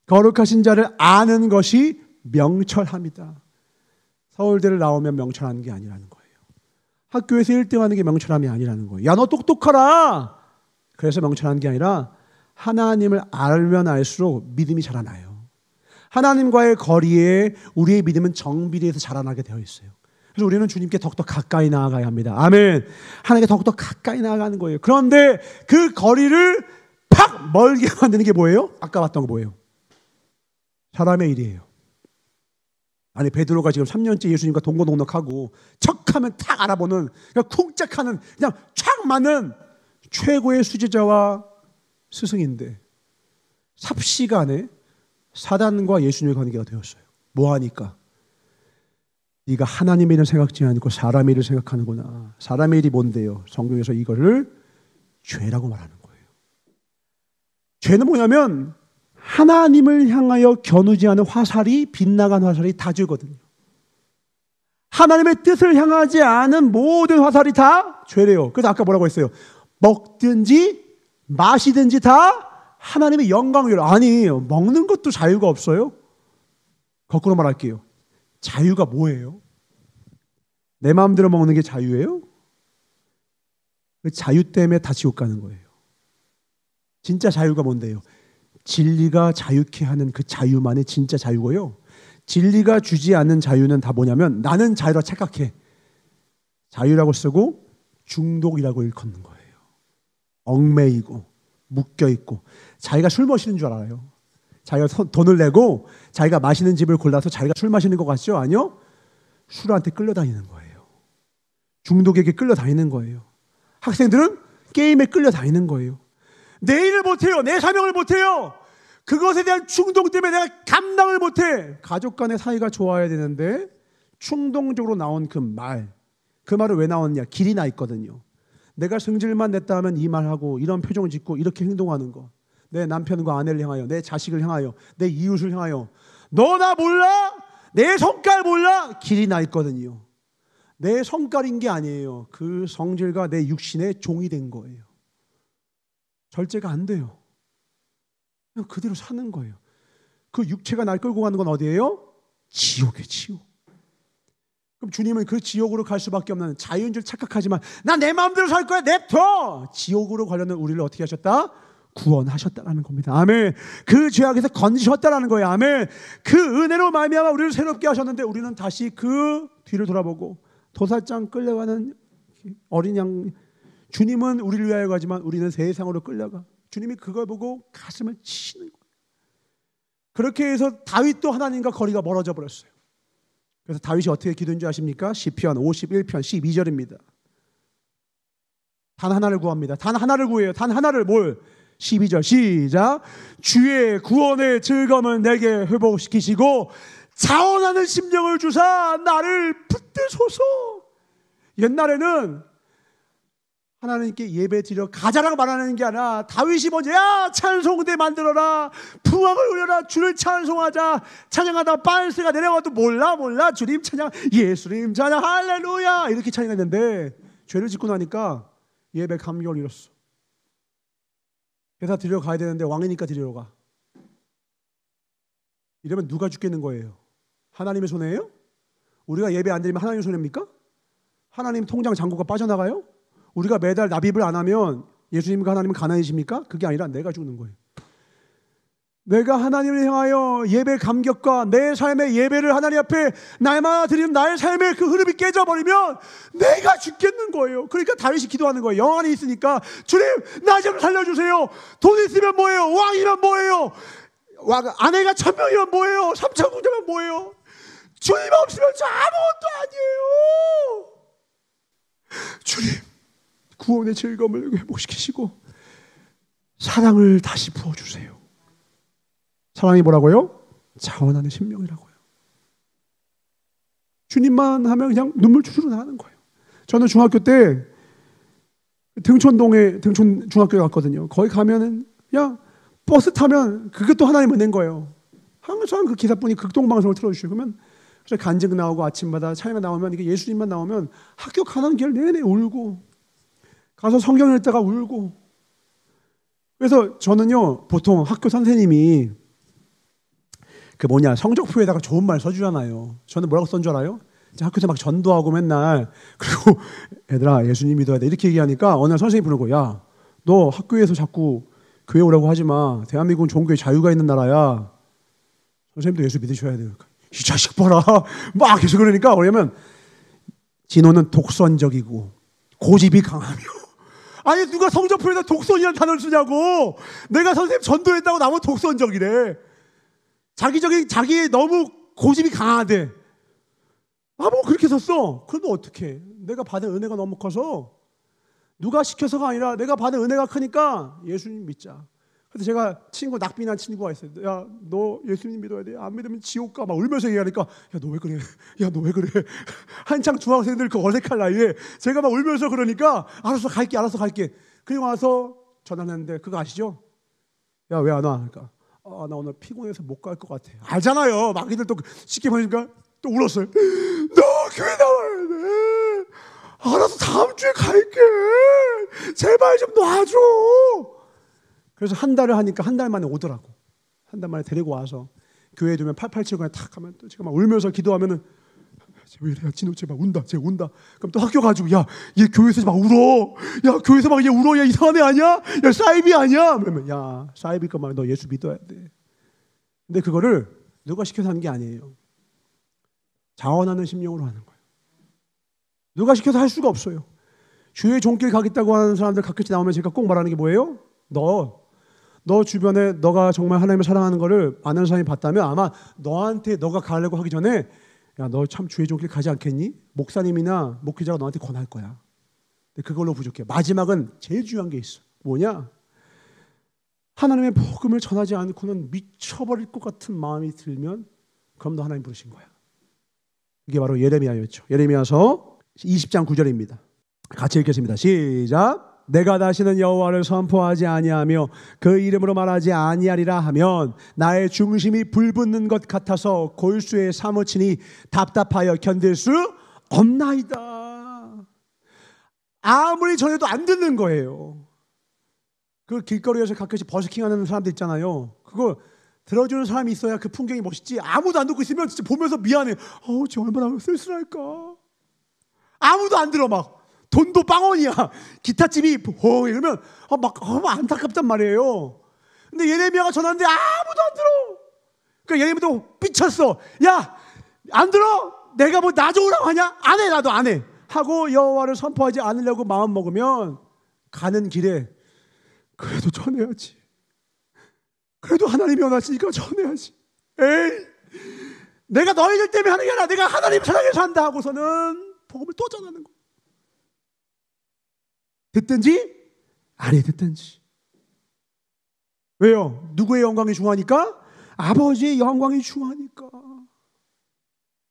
거룩하신 자를 아는 것이 명철함이다. 서울대를 나오면 명철하는 게 아니라는 거예요. 학교에서 1등하는 게 명철함이 아니라는 거예요. 야, 너 똑똑하라. 그래서 명철하는 게 아니라 하나님을 알면 알수록 믿음이 자라나요. 하나님과의 거리에 우리의 믿음은 정비례해서 자라나게 되어 있어요. 그래서 우리는 주님께 더욱더 가까이 나아가야 합니다. 아멘. 하나님께 더욱더 가까이 나아가는 거예요. 그런데 그 거리를 팍 멀게 만드는 게 뭐예요? 아까 봤던 거 뭐예요? 사람의 일이에요. 아니 베드로가 지금 3년째 예수님과 동고동락하고 척하면 탁 알아보는 그냥 쿵짝하는 그냥 촥 맞는 최고의 수제자와 스승인데 삽시간에 사단과 예수님의 관계가 되었어요. 뭐하니까? 네가 하나님의 일을 생각지 않고 사람의 일을 생각하는구나. 사람의 일이 뭔데요? 성경에서 이거를 죄라고 말하는 거예요. 죄는 뭐냐면 하나님을 향하여 겨누지 않은 화살이 빗나간 화살이 다 죄거든요. 하나님의 뜻을 향하지 않은 모든 화살이 다 죄래요. 그래서 아까 뭐라고 했어요? 먹든지 마시든지 다 하나님의 영광을. 아니, 먹는 것도 자유가 없어요? 거꾸로 말할게요. 자유가 뭐예요? 내 마음대로 먹는 게 자유예요? 그 자유 때문에 다 지옥 가는 거예요. 진짜 자유가 뭔데요? 진리가 자유케 하는 그 자유만이 진짜 자유고요. 진리가 주지 않는 자유는 다 뭐냐면 나는 자유라 착각해. 자유라고 쓰고 중독이라고 일컫는 거예요. 얽매이고 묶여있고. 자기가 술 마시는 줄 알아요. 자기가 돈을 내고 자기가 마시는 집을 골라서 자기가 술 마시는 것 같죠? 아니요. 술한테 끌려다니는 거예요. 중독에게 끌려다니는 거예요. 학생들은 게임에 끌려다니는 거예요. 내 일을 못해요. 내 사명을 못해요. 그것에 대한 충동 때문에 내가 감당을 못해. 가족 간의 사이가 좋아야 되는데 충동적으로 나온 그 말은 왜 나왔냐? 길이 나 있거든요. 내가 성질만 냈다 하면 이 말하고 이런 표정을 짓고 이렇게 행동하는 거. 내 남편과 아내를 향하여, 내 자식을 향하여, 내 이웃을 향하여. 너 나 몰라? 내 성깔 몰라? 길이 나 있거든요. 내 성깔인 게 아니에요. 그 성질과 내 육신의 종이 된 거예요. 절제가 안 돼요. 그냥 그대로 사는 거예요. 그 육체가 날 끌고 가는 건 어디예요? 지옥이에요, 지옥. 그럼 주님은 그 지옥으로 갈 수밖에 없는 자유인 줄 착각하지만 난 내 마음대로 살 거야, 냅둬! 지옥으로 가려는 우리를 어떻게 하셨다? 구원하셨다라는 겁니다. 아멘. 그 죄악에서 건지셨다라는 거예요. 아멘. 그 은혜로 말미암아 우리를 새롭게 하셨는데 우리는 다시 그 뒤를 돌아보고 도살장 끌려가는 어린 양. 주님은 우리를 위하여 가지만 우리는 세상으로 끌려가. 주님이 그걸 보고 가슴을 치시는 거예요. 그렇게 해서 다윗도 하나님과 거리가 멀어져 버렸어요. 그래서 다윗이 어떻게 기도한 줄 아십니까? 시편 51편 12절입니다. 단 하나를 구합니다. 단 하나를 구해요. 단 하나를. 뭘? 12절 시작. 주의 구원의 즐거움을 내게 회복시키시고 자원하는 심령을 주사 나를 붙드소서. 옛날에는 하나님께 예배 드려 가자라고 말하는 게 아니라 다윗이 먼저 야 찬송대 만들어라, 풍악을 울려라, 주를 찬송하자. 찬양하다 빤스가 내려와도 몰라 주님 찬양, 예수님 찬양, 할렐루야 이렇게 찬양했는데 죄를 짓고 나니까 예배 감격을 잃었어. 그래서 드리러 가야 되는데 왕이니까 드리러 가. 이러면 누가 죽겠는 거예요? 하나님의 손해예요? 우리가 예배 안 드리면 하나님의 손해입니까? 하나님 통장 잔고가 빠져나가요? 우리가 매달 납입을 안 하면 예수님과 하나님은 가난해집니까? 그게 아니라 내가 죽는 거예요. 내가 하나님을 향하여 예배 감격과 내 삶의 예배를 하나님 앞에 날마다 드리는 나의 삶의 그 흐름이 깨져버리면 내가 죽겠는 거예요. 그러니까 다윗이 기도하는 거예요. 영안이 있으니까 주님 나 좀 살려주세요. 돈 있으면 뭐예요? 왕이면 뭐예요? 아내가 1000명이면 뭐예요? 3000군자면 뭐예요? 주님 없으면 저 아무것도 아니에요. 주님 구원의 즐거움을 회복시키시고 사랑을 다시 부어주세요. 사랑이 뭐라고요? 자원하는 심령이라고요. 주님만 하면 그냥 눈물 주르르 나는 거예요. 저는 중학교 때 등촌동에 등촌 중학교에 갔거든요. 거기 가면은 그냥 버스 타면 그것도 하나님 은혜인 거예요. 항상 그 기사분이 극동방송을 틀어주시고 그러면 그래서 간증 나오고 아침마다 차이가 나오면 이게 예수님만 나오면 학교 가는 길 내내 울고 가서 성경 읽다가 울고. 그래서 저는요 보통 학교 선생님이 성적표에다가 좋은 말 써주잖아요. 저는 뭐라고 쓴 줄 알아요? 학교에서 막 전도하고 맨날 그리고 얘들아 예수님 믿어야 돼 이렇게 얘기하니까 어느 날 선생님이 부르고 야 너 학교에서 자꾸 교회 오라고 하지 마. 대한민국은 종교의 자유가 있는 나라야. 선생님도 예수 믿으셔야 돼요. 이 자식 봐라 막 계속 그러니까 왜냐면 진호는 독선적이고 고집이 강하며 아니 누가 성적표에다 독선이라는 단어를 쓰냐고. 내가 선생님 전도했다고 나보고 독선적이래. 자기 너무 고집이 강하대. 뭐 그렇게 썼어. 그러면 어떡해. 내가 받은 은혜가 너무 커서 누가 시켜서가 아니라 내가 받은 은혜가 크니까 예수님 믿자. 그래서 제가 낙빈한 친구가 있어요. 야, 너 예수님 믿어야 돼. 안 믿으면 지옥 가. 막 울면서 얘기하니까 야, 너 왜 그래? 야, 너 왜 그래? 한창 중학생들 그 어색할 나이에 제가 막 울면서 그러니까 알았어 갈게. 그리고 와서 전화했는데 그거 아시죠? 야, 왜 안 와? 그러니까 나 오늘 피곤해서 못 갈 것 같아. 알잖아요. 마귀들 또 쉽게 보니까 또 울었어요. 너 교회 나와야 돼. 알아서 다음 주에 갈게. 제발 좀 놔줘. 그래서 한 달을 하니까 한 달 만에 오더라고. 한 달 만에 데리고 와서 교회에 두면 887 그냥 탁 하면 또 제가 막 울면서 기도하면은 쟤 왜 이래? 야, 진호 쟤 막 운다. 쟤 운다. 그럼 또 학교 가지고 야, 얘 교회에서 막 울어. 야, 교회에서 막 얘 울어. 야, 이상한 애 아니야? 야, 사이비 아니야? 그러면 야, 사이비가 막 너 예수 믿어야 돼. 근데 그거를 누가 시켜서 하는 게 아니에요. 자원하는 심령으로 하는 거예요. 누가 시켜서 할 수가 없어요. 주의 종길 가겠다고 하는 사람들 가끔씩 나오면 제가 꼭 말하는 게 뭐예요? 너 주변에 너가 정말 하나님을 사랑하는 거를 아는 사람이 봤다면 아마 너한테 너가 가려고 하기 전에 야, 너 참 주의 종길 가지 않겠니? 목사님이나 목회자가 너한테 권할 거야. 근데 그걸로 부족해. 마지막은 제일 중요한 게 있어. 뭐냐? 하나님의 복음을 전하지 않고는 미쳐버릴 것 같은 마음이 들면 그럼 너 하나님 부르신 거야. 이게 바로 예레미야였죠. 예레미야서 20장 9절입니다. 같이 읽겠습니다. 시작. 내가 다시는 여호와를 선포하지 아니하며 그 이름으로 말하지 아니하리라 하면 나의 중심이 불붙는 것 같아서 골수에 사무치니 답답하여 견딜 수 없나이다. 아무리 전해도 안 듣는 거예요. 그 길거리에서 가끔씩 버스킹하는 사람들 있잖아요. 그거 들어주는 사람이 있어야 그 풍경이 멋있지. 아무도 안 듣고 있으면 진짜 보면서 미안해. 저 얼마나 쓸쓸할까. 아무도 안 들어. 막 돈도 빵원이야. 기타집이 이러면 막 안타깝단 말이에요. 근데 예레미야가 전하는데 아무도 안 들어. 그러니까 예레미야도 삐쳤어. 야, 안 들어? 내가 뭐 나 좋으라고 하냐? 안 해. 나도 안 해. 하고 여호와를 선포하지 않으려고 마음 먹으면 가는 길에 그래도 전해야지. 그래도 하나님이 원하시니까 전해야지. 에이, 내가 너희들 때문에 하는 게 아니라 내가 하나님 사랑해서 한다 하고서는 복음을 또 전하는 거. 듣든지 아니 듣든지. 왜요? 누구의 영광이 중요하니까? 아버지의 영광이 중요하니까.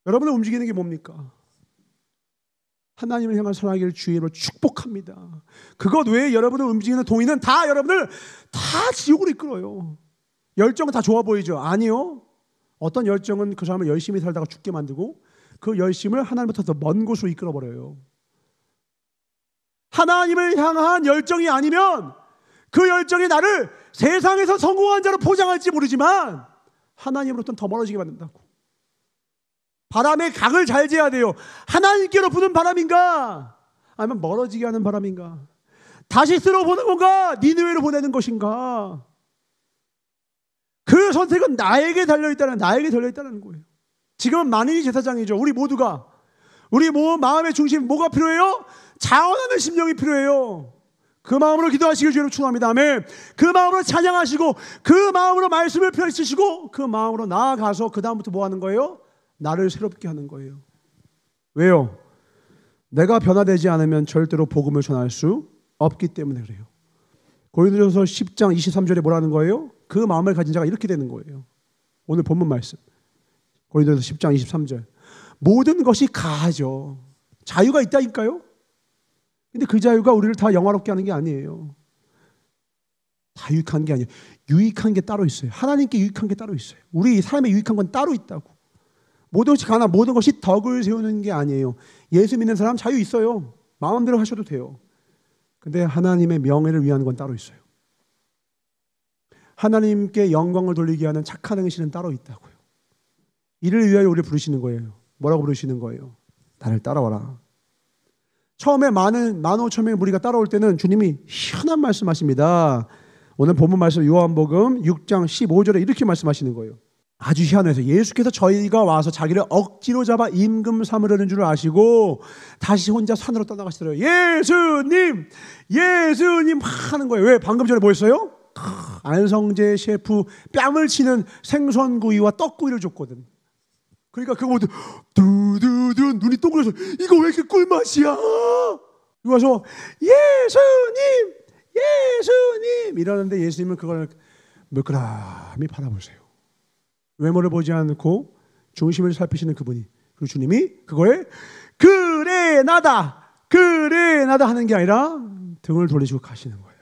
여러분을 움직이는 게 뭡니까? 하나님을 향한 사랑하기를 주의로 축복합니다. 그것 외에 여러분을 움직이는 동의는 다 여러분을 다 지옥으로 이끌어요. 열정은 다 좋아 보이죠? 아니요. 어떤 열정은 그 사람을 열심히 살다가 죽게 만들고 그 열심을 하나님부터 더 먼 곳으로 이끌어버려요. 하나님을 향한 열정이 아니면 그 열정이 나를 세상에서 성공한 자로 포장할지 모르지만 하나님으로부터는 더 멀어지게 만든다고. 바람의 각을 잘 재야 돼요. 하나님께로 부는 바람인가? 아니면 멀어지게 하는 바람인가? 다시스로 보는 건가? 니느웨로 보내는 것인가? 그 선택은 나에게 달려있다는 거예요. 지금은 만인이 제사장이죠. 우리 모두가. 우리 마음의 중심 뭐가 필요해요? 자원하는 심령이 필요해요. 그 마음으로 기도하시길 주님 축원합니다. 아멘. 그 마음으로 찬양하시고 그 마음으로 말씀을 펼치시고 그 마음으로 나아가서 그 다음부터 뭐 하는 거예요? 나를 새롭게 하는 거예요. 왜요? 내가 변화되지 않으면 절대로 복음을 전할 수 없기 때문에 그래요. 고린도전서 10장 23절에 뭐라는 거예요? 그 마음을 가진 자가 이렇게 되는 거예요. 오늘 본문 말씀. 고린도전서 10장 23절. 모든 것이 가하죠. 자유가 있다니까요. 근데 그 자유가 우리를 다 영화롭게 하는 게 아니에요. 다 유익한 게 아니에요. 유익한 게 따로 있어요. 하나님께 유익한 게 따로 있어요. 우리 삶에 유익한 건 따로 있다고. 모든 것이 가나 모든 것이 덕을 세우는 게 아니에요. 예수 믿는 사람 자유 있어요. 마음대로 하셔도 돼요. 근데 하나님의 명예를 위한 건 따로 있어요. 하나님께 영광을 돌리게 하는 착한 행실은 따로 있다고요. 이를 위하여 우리를 부르시는 거예요. 뭐라고 부르시는 거예요? 나를 따라와라. 처음에 15,000명의 무리가 따라올 때는 주님이 희한한 말씀하십니다. 오늘 본문 말씀 요한복음 6장 15절에 이렇게 말씀하시는 거예요. 아주 희한해서 예수께서 저희가 와서 자기를 억지로 잡아 임금 삼으려는 줄 아시고 다시 혼자 산으로 떠나가시더래요. 예수님 하는 거예요. 왜? 방금 전에 뭐 했어요? 안성재 셰프 뺨을 치는 생선구이와 떡구이를 줬거든. 그러니까 그거 보고 두두두 눈이 동그래서 이거 왜 이렇게 꿀맛이야? 이거 와서 예수님 이러는데 예수님은 그걸 물끄러미 바라보세요. 외모를 보지 않고 중심을 살피시는 그분이. 그리고 주님이 그거에 그래 나다 하는 게 아니라 등을 돌리시고 가시는 거예요.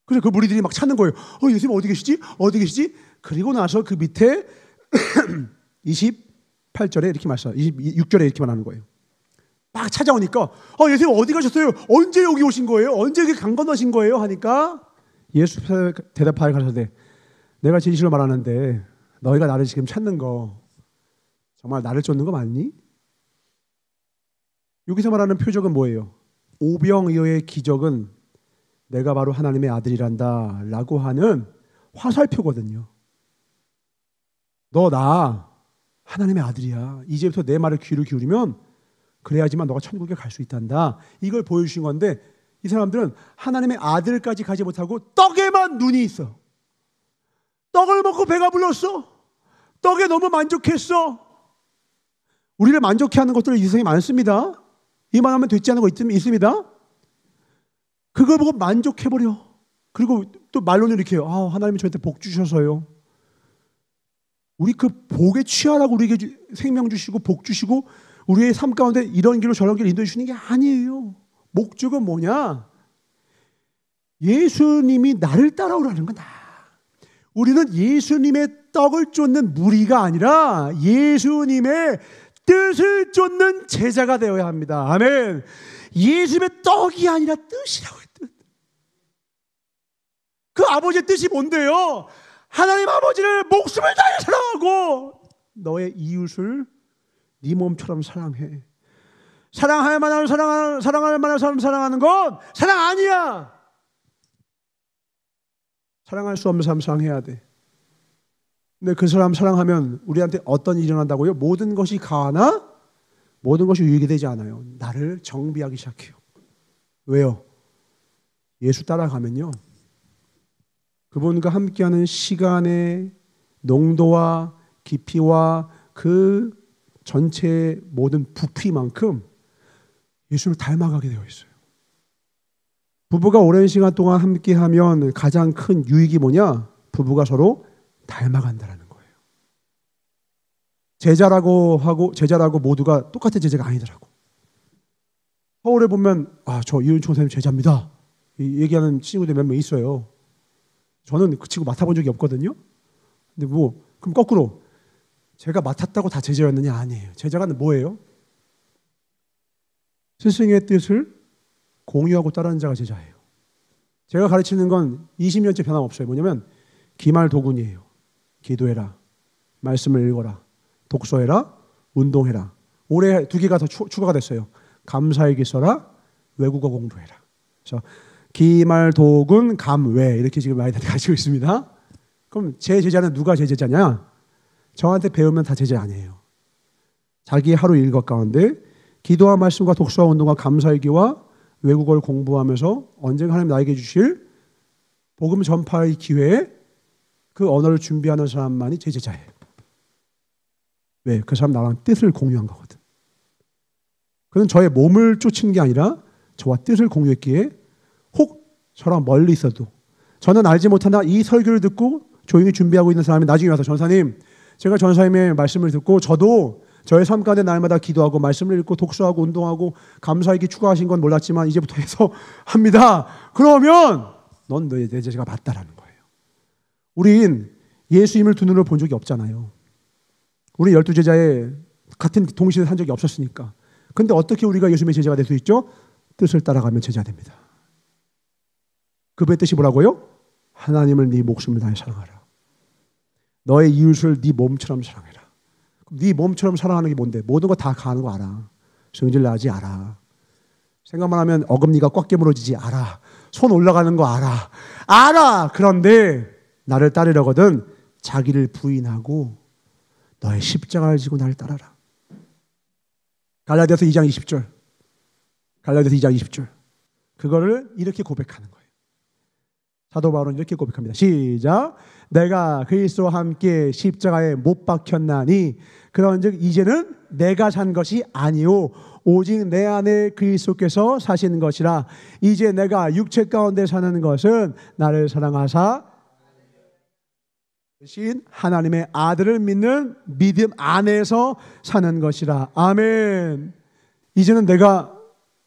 그래서 그 무리들이 막 찾는 거예요. 예수님 어디 계시지? 그리고 나서 그 밑에 28절에 이렇게 말씀, 26절에 이렇게 말하는 거예요. 막 찾아오니까 예수님 어디 가셨어요? 언제 여기 오신 거예요? 언제 여기 강 건너신 거예요? 하니까 예수 대답하여 가라사대 내가 진실로 말하는데 너희가 나를 지금 찾는 거 정말 나를 쫓는 거 맞니? 여기서 말하는 표적은 뭐예요? 오병이어의 기적은 내가 바로 하나님의 아들이란다 라고 하는 화살표거든요. 너 나 하나님의 아들이야. 이제부터 내 말을 귀를 기울이면 그래야지만 너가 천국에 갈 수 있단다. 이걸 보여주신 건데 이 사람들은 하나님의 아들까지 가지 못하고 떡에만 눈이 있어. 떡을 먹고 배가 불렀어. 떡에 너무 만족했어. 우리를 만족해 하는 것들은 이 세상에 많습니다. 이만하면 됐지 않은 거 있습니다. 그걸 보고 만족해버려. 그리고 또 말로는 이렇게 해요. 하나님이 저한테 복 주셔서요. 우리 그 복에 취하라고 우리에게 생명 주시고 복 주시고 우리의 삶 가운데 이런 길로 저런 길로 인도해 주시는 게 아니에요. 목적은 뭐냐? 예수님이 나를 따라오라는 거다. 우리는 예수님의 떡을 쫓는 무리가 아니라 예수님의 뜻을 쫓는 제자가 되어야 합니다. 아멘. 예수님의 떡이 아니라 뜻이라고 했듯. 그 아버지의 뜻이 뭔데요? 하나님 아버지를 목숨을 다해 사랑하고 너의 이웃을 네 몸처럼 사랑해. 사랑할 만한 사람 사랑하는 건 사랑 아니야. 사랑할 수 없는 사람 사랑해야 돼. 근데 그 사람 사랑하면 우리한테 어떤 일이 일어난다고요? 모든 것이 가하나 모든 것이 유익이 되지 않아요. 나를 정비하기 시작해요. 왜요? 예수 따라가면요, 그분과 함께하는 시간의 농도와 깊이와 그 전체의 모든 부피만큼 예수를 닮아가게 되어 있어요. 부부가 오랜 시간 동안 함께하면 가장 큰 유익이 뭐냐? 부부가 서로 닮아간다는 거예요. 제자라고 모두가 똑같은 제자가 아니더라고. 서울에 보면 저 이은총 선생님 제자입니다 얘기하는 친구들 몇 명 있어요. 저는 그 친구 맡아본 적이 없거든요. 근데 그럼 거꾸로 제가 맡았다고 다 제자였느냐? 아니에요. 제자가 뭐예요? 스승의 뜻을 공유하고 따르는 자가 제자예요. 제가 가르치는 건 20년째 변함없어요. 뭐냐면 기말도군이에요. 기도해라, 말씀을 읽어라, 독서해라, 운동해라. 올해 2개가 더 추가가 됐어요. 감사일기 써라, 외국어 공부해라. 그래서 기말도군 감외 이렇게 지금 많이 가지고 있습니다. 그럼 제 제자는 누가 제 제자냐? 저한테 배우면 다 제자 아니에요. 자기 하루 일과 가운데 기도와 말씀과 독서와 운동과 감사일기와 외국어를 공부하면서 언젠가 하나님 나에게 주실 복음 전파의 기회에 그 언어를 준비하는 사람만이 제 제자예요. 왜? 그 사람 나랑 뜻을 공유한 거거든. 그는 저의 몸을 쫓은 게 아니라 저와 뜻을 공유했기에 혹 저랑 멀리 있어도 저는 알지 못하나 이 설교를 듣고 조용히 준비하고 있는 사람이 나중에 와서 전사님, 제가 전사님의 말씀을 듣고 저도 저의 삶 가운데 날마다 기도하고 말씀을 읽고 독서하고 운동하고 감사일기 추가하신 건 몰랐지만 이제부터 해서 합니다. 그러면 넌 내 제자가 맞다라는 거예요. 우린 예수님을 두 눈으로 본 적이 없잖아요. 우리 12제자에 같은 동시에 한 적이 없었으니까. 근데 어떻게 우리가 예수님의 제자가 될 수 있죠? 뜻을 따라가면 제자 됩니다. 그분의 뜻이 뭐라고요? 하나님을 네 목숨을 다해 사랑하라. 너의 이웃을 네 몸처럼 사랑해라. 네 몸처럼 사랑하는 게 뭔데? 모든 거 다 가는 거 알아. 성질나지 알아. 생각만 하면 어금니가 꽉 깨물어지지 알아. 손 올라가는 거 알아. 알아. 그런데 나를 따르려거든 자기를 부인하고 너의 십자가를 지고 나를 따라라. 갈라디아서 2장 20절. 갈라디아서 2장 20절. 그거를 이렇게 고백하는 거예요. 사도 바울은 이렇게 고백합니다. 시작. 내가 그리스도와 함께 십자가에 못 박혔나니 그런즉 이제는 내가 산 것이 아니요 오직 내 안에 그리스도께서 사시는 것이라. 이제 내가 육체 가운데 사는 것은 나를 사랑하사 신 하나님의 아들을 믿는 믿음 안에서 사는 것이라. 아멘. 이제는 내가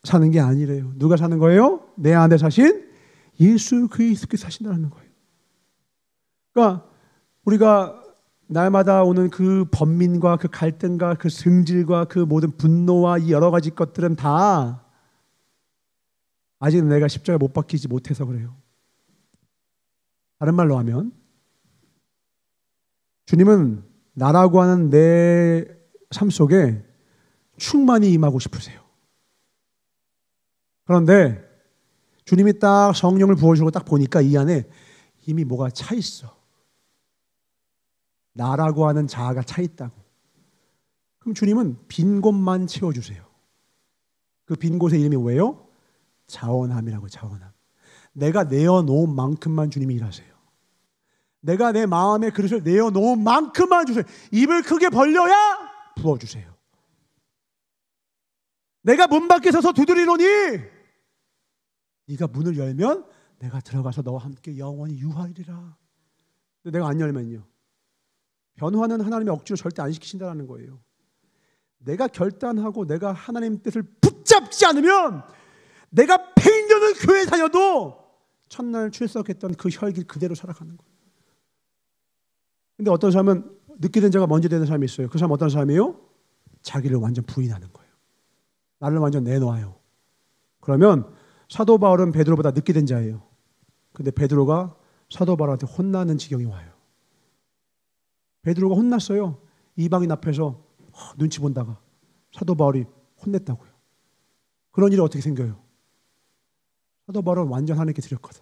사는 게 아니래요. 누가 사는 거예요? 내 안에 사신 예수 그리스도께서 사신다는 거예요. 그러니까 우리가 날마다 오는 그 번민과 그 갈등과 그 승질과 그 모든 분노와 이 여러 가지 것들은 다 아직 내가 십자가에 못 박히지 못해서 그래요. 다른 말로 하면 주님은 나라고 하는 내 삶 속에 충만히 임하고 싶으세요. 그런데 주님이 딱 성령을 부어주고 딱 보니까 이 안에 이미 뭐가 차 있어. 나라고 하는 자아가 차 있다고. 그럼 주님은 빈 곳만 채워주세요. 그 빈 곳의 이름이 뭐예요? 자원함이라고. 자원함. 내가 내어놓은 만큼만 주님이 일하세요. 내가 내 마음의 그릇을 내어놓은 만큼만 주세요. 입을 크게 벌려야 부어주세요. 내가 문 밖에 서서 두드리노니 네가 문을 열면 내가 들어가서 너와 함께 영원히 유하리라. 근데 내가 안 열면요, 변화는 하나님의 억지로 절대 안 시키신다는 거예요. 내가 결단하고 내가 하나님 뜻을 붙잡지 않으면 내가 100년을 교회 다녀도 첫날 출석했던 그 혈길 그대로 살아가는 거예요. 근데 어떤 사람은 늦게 된 자가 먼저 되는 사람이 있어요. 그 사람 어떤 사람이에요? 자기를 완전 부인하는 거예요. 나를 완전 내놓아요. 그러면 사도 바울은 베드로보다 늦게 된 자예요. 근데 베드로가 사도 바울한테 혼나는 지경이 와요. 베드로가 혼났어요. 이방인 앞에서 눈치 본다가 사도 바울이 혼냈다고요. 그런 일이 어떻게 생겨요? 사도 바울은 완전 하나님께 드렸거든.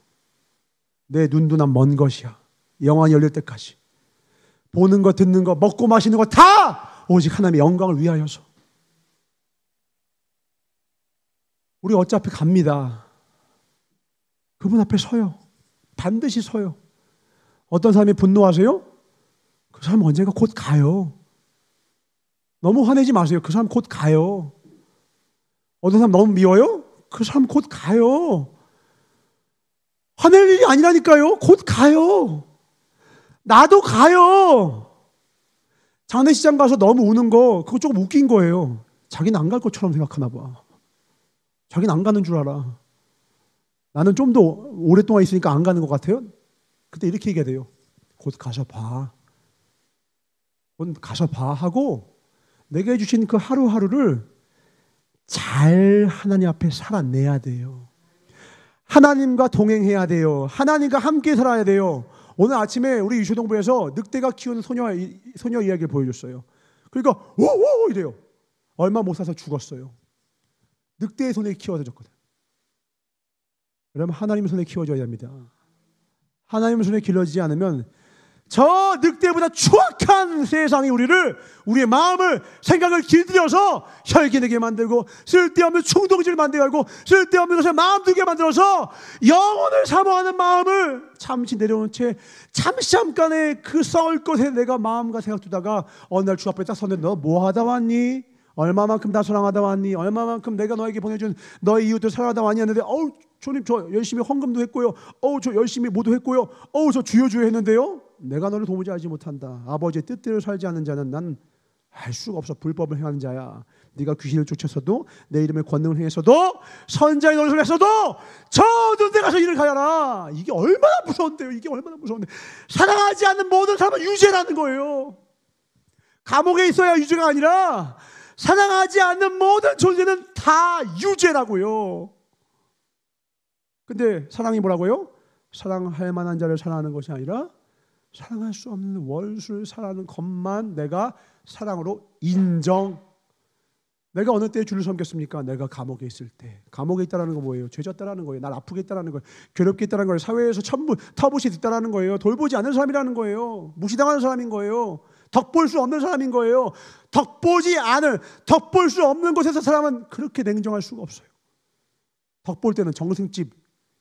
내 눈도 난 먼 것이야. 영안이 열릴 때까지 보는 거, 듣는 거, 먹고 마시는 거 다 오직 하나님의 영광을 위하여서. 우리 어차피 갑니다. 그분 앞에 서요. 반드시 서요. 어떤 사람이 분노하세요? 그 사람 언젠가 곧 가요. 너무 화내지 마세요. 그 사람 곧 가요. 어떤 사람 너무 미워요? 그 사람 곧 가요. 화낼 일이 아니라니까요. 곧 가요. 나도 가요. 장례식장 가서 너무 우는 거 그거 조금 웃긴 거예요. 자기는 안 갈 것처럼 생각하나 봐. 자기는 안 가는 줄 알아. 나는 좀 더 오랫동안 있으니까 안 가는 것 같아요. 그때 이렇게 얘기해야 돼요. 곧 가서 봐. 곧 가서 봐 하고 내게 주신 그 하루하루를 잘 하나님 앞에 살아내야 돼요. 하나님과 동행해야 돼요. 하나님과 함께 살아야 돼요. 오늘 아침에 우리 유초동부에서 늑대가 키우는 소녀 이야기를 보여줬어요. 그러니까 오오 이래요. 얼마 못 사서 죽었어요. 늑대의 손에 키워졌거든. 여러분, 하나님의 손에 키워져야 됩니다. 하나님의 손에 길러지지 않으면 저 늑대보다 추악한 세상이 우리의 마음을, 생각을 길들여서 혈기내게 만들고 쓸데없는 충동질을 만들게 하고 쓸데없는 것에 마음 두게 만들어서 영혼을 사모하는 마음을 잠시 내려놓은 채 잠깐의 그 썩을 것에 내가 마음과 생각 두다가 어느 날 주 앞에 딱 섰는데 너 뭐 하다 왔니? 얼마만큼 나 사랑하다 왔니? 얼마만큼 내가 너에게 보내준 너의 이웃들 사랑하다 왔니? 했는데 주님 저 열심히 헌금도 했고요. 저 열심히 모두 했고요. 저 주여 했는데요. 내가 너를 도무지 알지 못한다. 아버지의 뜻대로 살지 않는 자는 난 알 수가 없어. 불법을 행하는 자야. 네가 귀신을 쫓았어도 내 이름의 권능을 행했어도 선자의 노릇을 했어도 저 눈 데 가서 일을 가야라. 이게 얼마나 무서운데요. 이게 얼마나 무서운데. 사랑하지 않는 모든 사람은 유죄라는 거예요. 감옥에 있어야 유죄가 아니라 사랑하지 않는 모든 존재는 다 유죄라고요. 근데 사랑이 뭐라고요? 사랑할 만한 자를 사랑하는 것이 아니라 사랑할 수 없는 원수를 사랑하는 것만 내가 사랑으로 인정. 내가 어느 때 주를 섬겼습니까? 내가 감옥에 있을 때. 감옥에 있다는 거 뭐예요? 죄졌다라는 거예요. 날 아프게 했다는 거예요. 괴롭게 했다는 거예요. 사회에서 터부시 됐다는 거예요. 돌보지 않는 사람이라는 거예요. 무시당하는 사람인 거예요. 덕볼 수 없는 사람인 거예요. 덕볼 수 없는 곳에서 사람은 그렇게 냉정할 수가 없어요. 덕볼 때는 정승집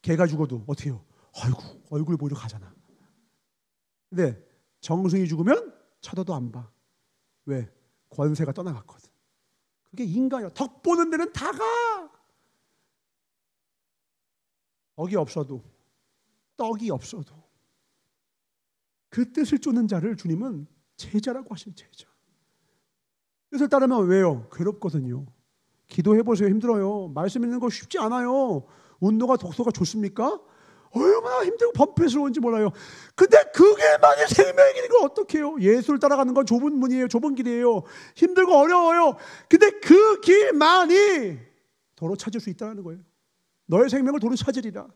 개가 죽어도 어떻게 해요? 아이고 얼굴 보이러 가잖아. 근데 정승이 죽으면 쳐다도 안 봐. 왜? 권세가 떠나갔거든. 그게 인간이야. 덕 보는 데는 다 가. 떡이 없어도 그 뜻을 쫓는 자를 주님은 제자라고 하신 제자. 뜻을 따르면 왜요? 괴롭거든요. 기도해보세요. 힘들어요. 말씀 읽는 거 쉽지 않아요. 운동과 독서가 좋습니까? 얼마나 힘들고 범패스러운지 몰라요. 근데 그게 만약 생명의 길인 걸 어떻게 해요? 예수를 따라가는 건 좁은 문이에요. 좁은 길이에요. 힘들고 어려워요. 근데 그 길만이 도로 찾을 수 있다는 거예요. 너의 생명을 도로 찾으리라.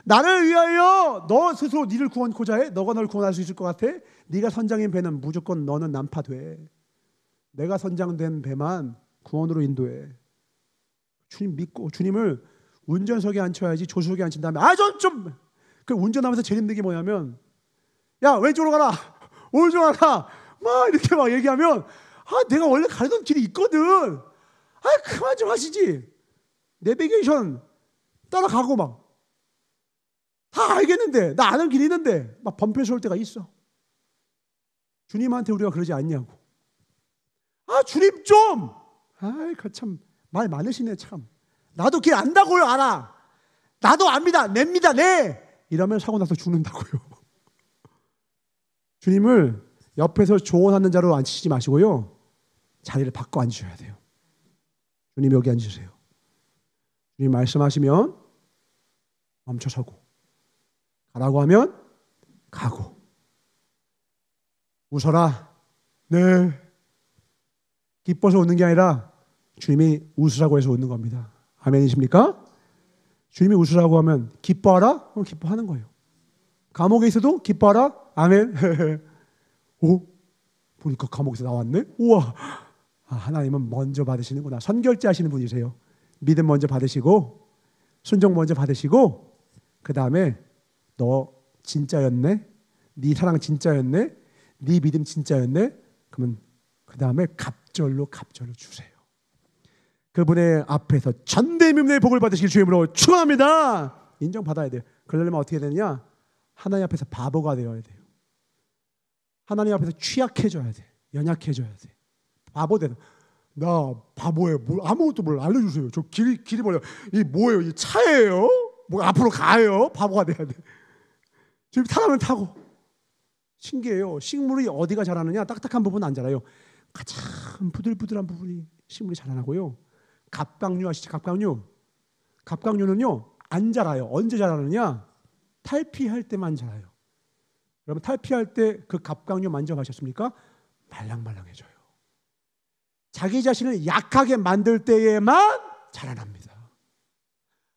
나를 위하여 너 스스로 니를 구원코자 해? 너가 널 구원할 수 있을 것 같아? 네가 선장인 배는 무조건 너는 난파돼. 내가 선장된 배만 구원으로 인도해. 주님 믿고 주님을 운전석에 앉혀야지 조수석에 앉힌 다음에 그 운전하면서 제일 힘든 게 뭐냐면 야 왼쪽으로 가라 오른쪽으로 가라 막 이렇게 막 얘기하면 내가 원래 가려던 길이 있거든. 그만 좀 하시지. 내비게이션 따라가고 막 다 알겠는데 나 아는 길이 있는데 막 범패 쏠 때가 있어. 주님한테 우리가 그러지 않냐고. 주님 좀 참 말 많으시네 참. 나도 길 안다고요. 알아. 나도 압니다. 냅니다. 네. 이러면 사고 나서 죽는다고요. 주님을 옆에서 조언하는 자로 앉히지 마시고요. 자리를 바꿔 앉으셔야 돼요. 주님 여기 앉으세요. 주님 말씀하시면 멈춰서고 가라고 하면 가고. 웃어라. 네. 기뻐서 웃는 게 아니라 주님이 웃으라고 해서 웃는 겁니다. 아멘이십니까? 주님이 웃으라고 하면 기뻐하라? 그럼 기뻐하는 거예요. 감옥에 있어도 기뻐하라? 아멘. 보니까 감옥에서 나왔네? 우와. 하나님은 먼저 받으시는구나. 선결제 하시는 분이세요. 믿음 먼저 받으시고 순종 먼저 받으시고 그 다음에 너 진짜였네? 네 사랑 진짜였네? 네 믿음 진짜였네? 그러면 그 다음에 갑절로 주세요. 그분의 앞에서 전대미문의 복을 받으실 주님으로 축원합니다. 인정받아야 돼요. 그러려면 어떻게 되느냐? 하나님 앞에서 바보가 되어야 돼요. 하나님 앞에서 취약해져야 돼. 연약해져야 돼. 바보 되는. 나 바보예요. 아무것도 몰라. 알려주세요. 저 길이 뭐예요? 이 뭐예요? 이 차예요? 뭐 앞으로 가요? 바보가 돼야 돼. 지금 타라면 타고. 신기해요. 식물이 어디가 자라느냐? 딱딱한 부분은 안 자라요. 가장 부들부들한 부분이 식물이 자라나고요. 갑각류 아시죠? 갑각류. 갑각류는요 안 자라요. 언제 자라느냐? 탈피할 때만 자라요. 여러분 탈피할 때 그 갑각류 만져보셨습니까? 말랑말랑해져요. 자기 자신을 약하게 만들 때에만 자라납니다.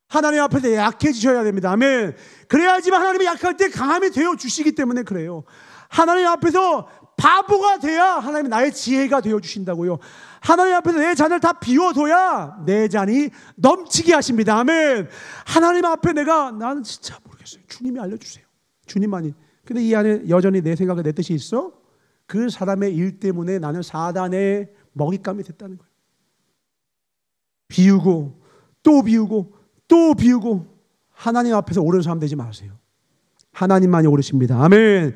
하나님 앞에서 약해지셔야 됩니다. 아멘. 그래야지만 하나님이 약할 때 강함이 되어 주시기 때문에 그래요. 하나님 앞에서 바보가 돼야 하나님이 나의 지혜가 되어 주신다고요. 하나님 앞에서 내 잔을 다 비워둬야 내 잔이 넘치게 하십니다. 아멘. 하나님 앞에 나는 진짜 모르겠어요. 주님이 알려주세요. 주님만이. 근데 이 안에 여전히 내 생각과 내 뜻이 있어? 그 사람의 일 때문에 나는 사단의 먹잇감이 됐다는 거예요. 비우고 또 비우고 또 비우고 하나님 앞에서 옳은 사람 되지 마세요. 하나님만이 옳으십니다. 아멘.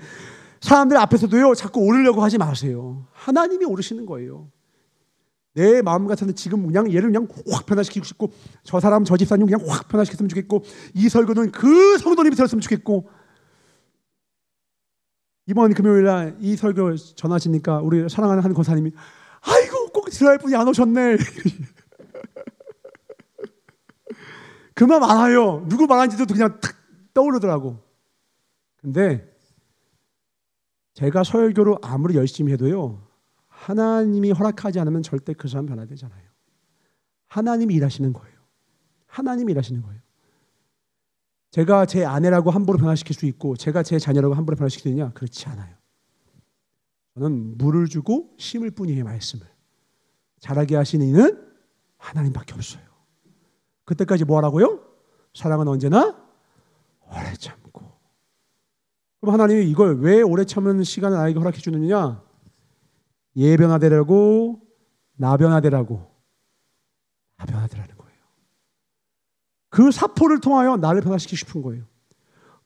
사람들 앞에서도요 자꾸 오르려고 하지 마세요. 하나님이 오르시는 거예요. 내 마음 같은데 지금 그냥 얘를 그냥 확 변화시키고 싶고 저 사람 저 집사님 그냥 확 변화시켰으면 좋겠고 이 설교는 그 성도님이 들었으면 좋겠고. 이번 금요일날 이 설교 전하시니까 우리 사랑하는 한 권사님이 아이고 꼭 들어야 할 분이 안 오셨네. 그 말 많아요. 누구 말하는지도 그냥 탁 떠오르더라고. 근데 제가 설교를 아무리 열심히 해도요 하나님이 허락하지 않으면 절대 그 사람 변화되잖아요. 하나님이 일하시는 거예요. 하나님이 일하시는 거예요. 제가 제 아내라고 함부로 변화시킬 수 있고 제가 제 자녀라고 함부로 변화시키느냐? 그렇지 않아요. 저는 물을 주고 심을 뿐이에요. 말씀을. 자라게 하시는 이는 하나님밖에 없어요. 그때까지 뭐 하라고요? 사랑은 언제나 오래 참고. 그럼 하나님이 이걸 왜 오래 참는 시간을 나에게 허락해 주느냐? 얘 변화되라고 나 변화되라고 나 변화되라는 거예요. 그 사포를 통하여 나를 변화시키고 싶은 거예요.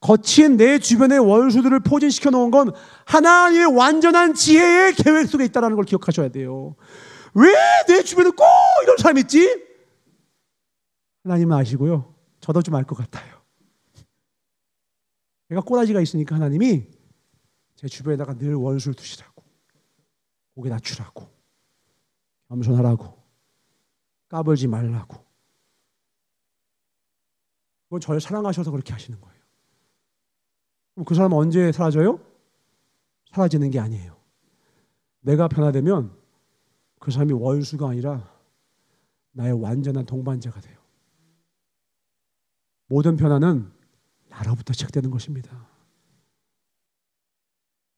거친 내 주변의 원수들을 포진시켜 놓은 건 하나님의 완전한 지혜의 계획 속에 있다는 걸 기억하셔야 돼요. 왜 내 주변에 꼭 이런 사람이 있지? 하나님은 아시고요. 저도 좀 알 것 같아요. 제가 꼬라지가 있으니까 하나님이 제 주변에다가 늘 원수를 두시라고, 고개 낮추라고, 겸손하라고, 까불지 말라고. 그건 저를 사랑하셔서 그렇게 하시는 거예요. 그럼 그 사람은 언제 사라져요? 사라지는 게 아니에요. 내가 변화되면 그 사람이 원수가 아니라 나의 완전한 동반자가 돼요. 모든 변화는 나로부터 시작되는 것입니다.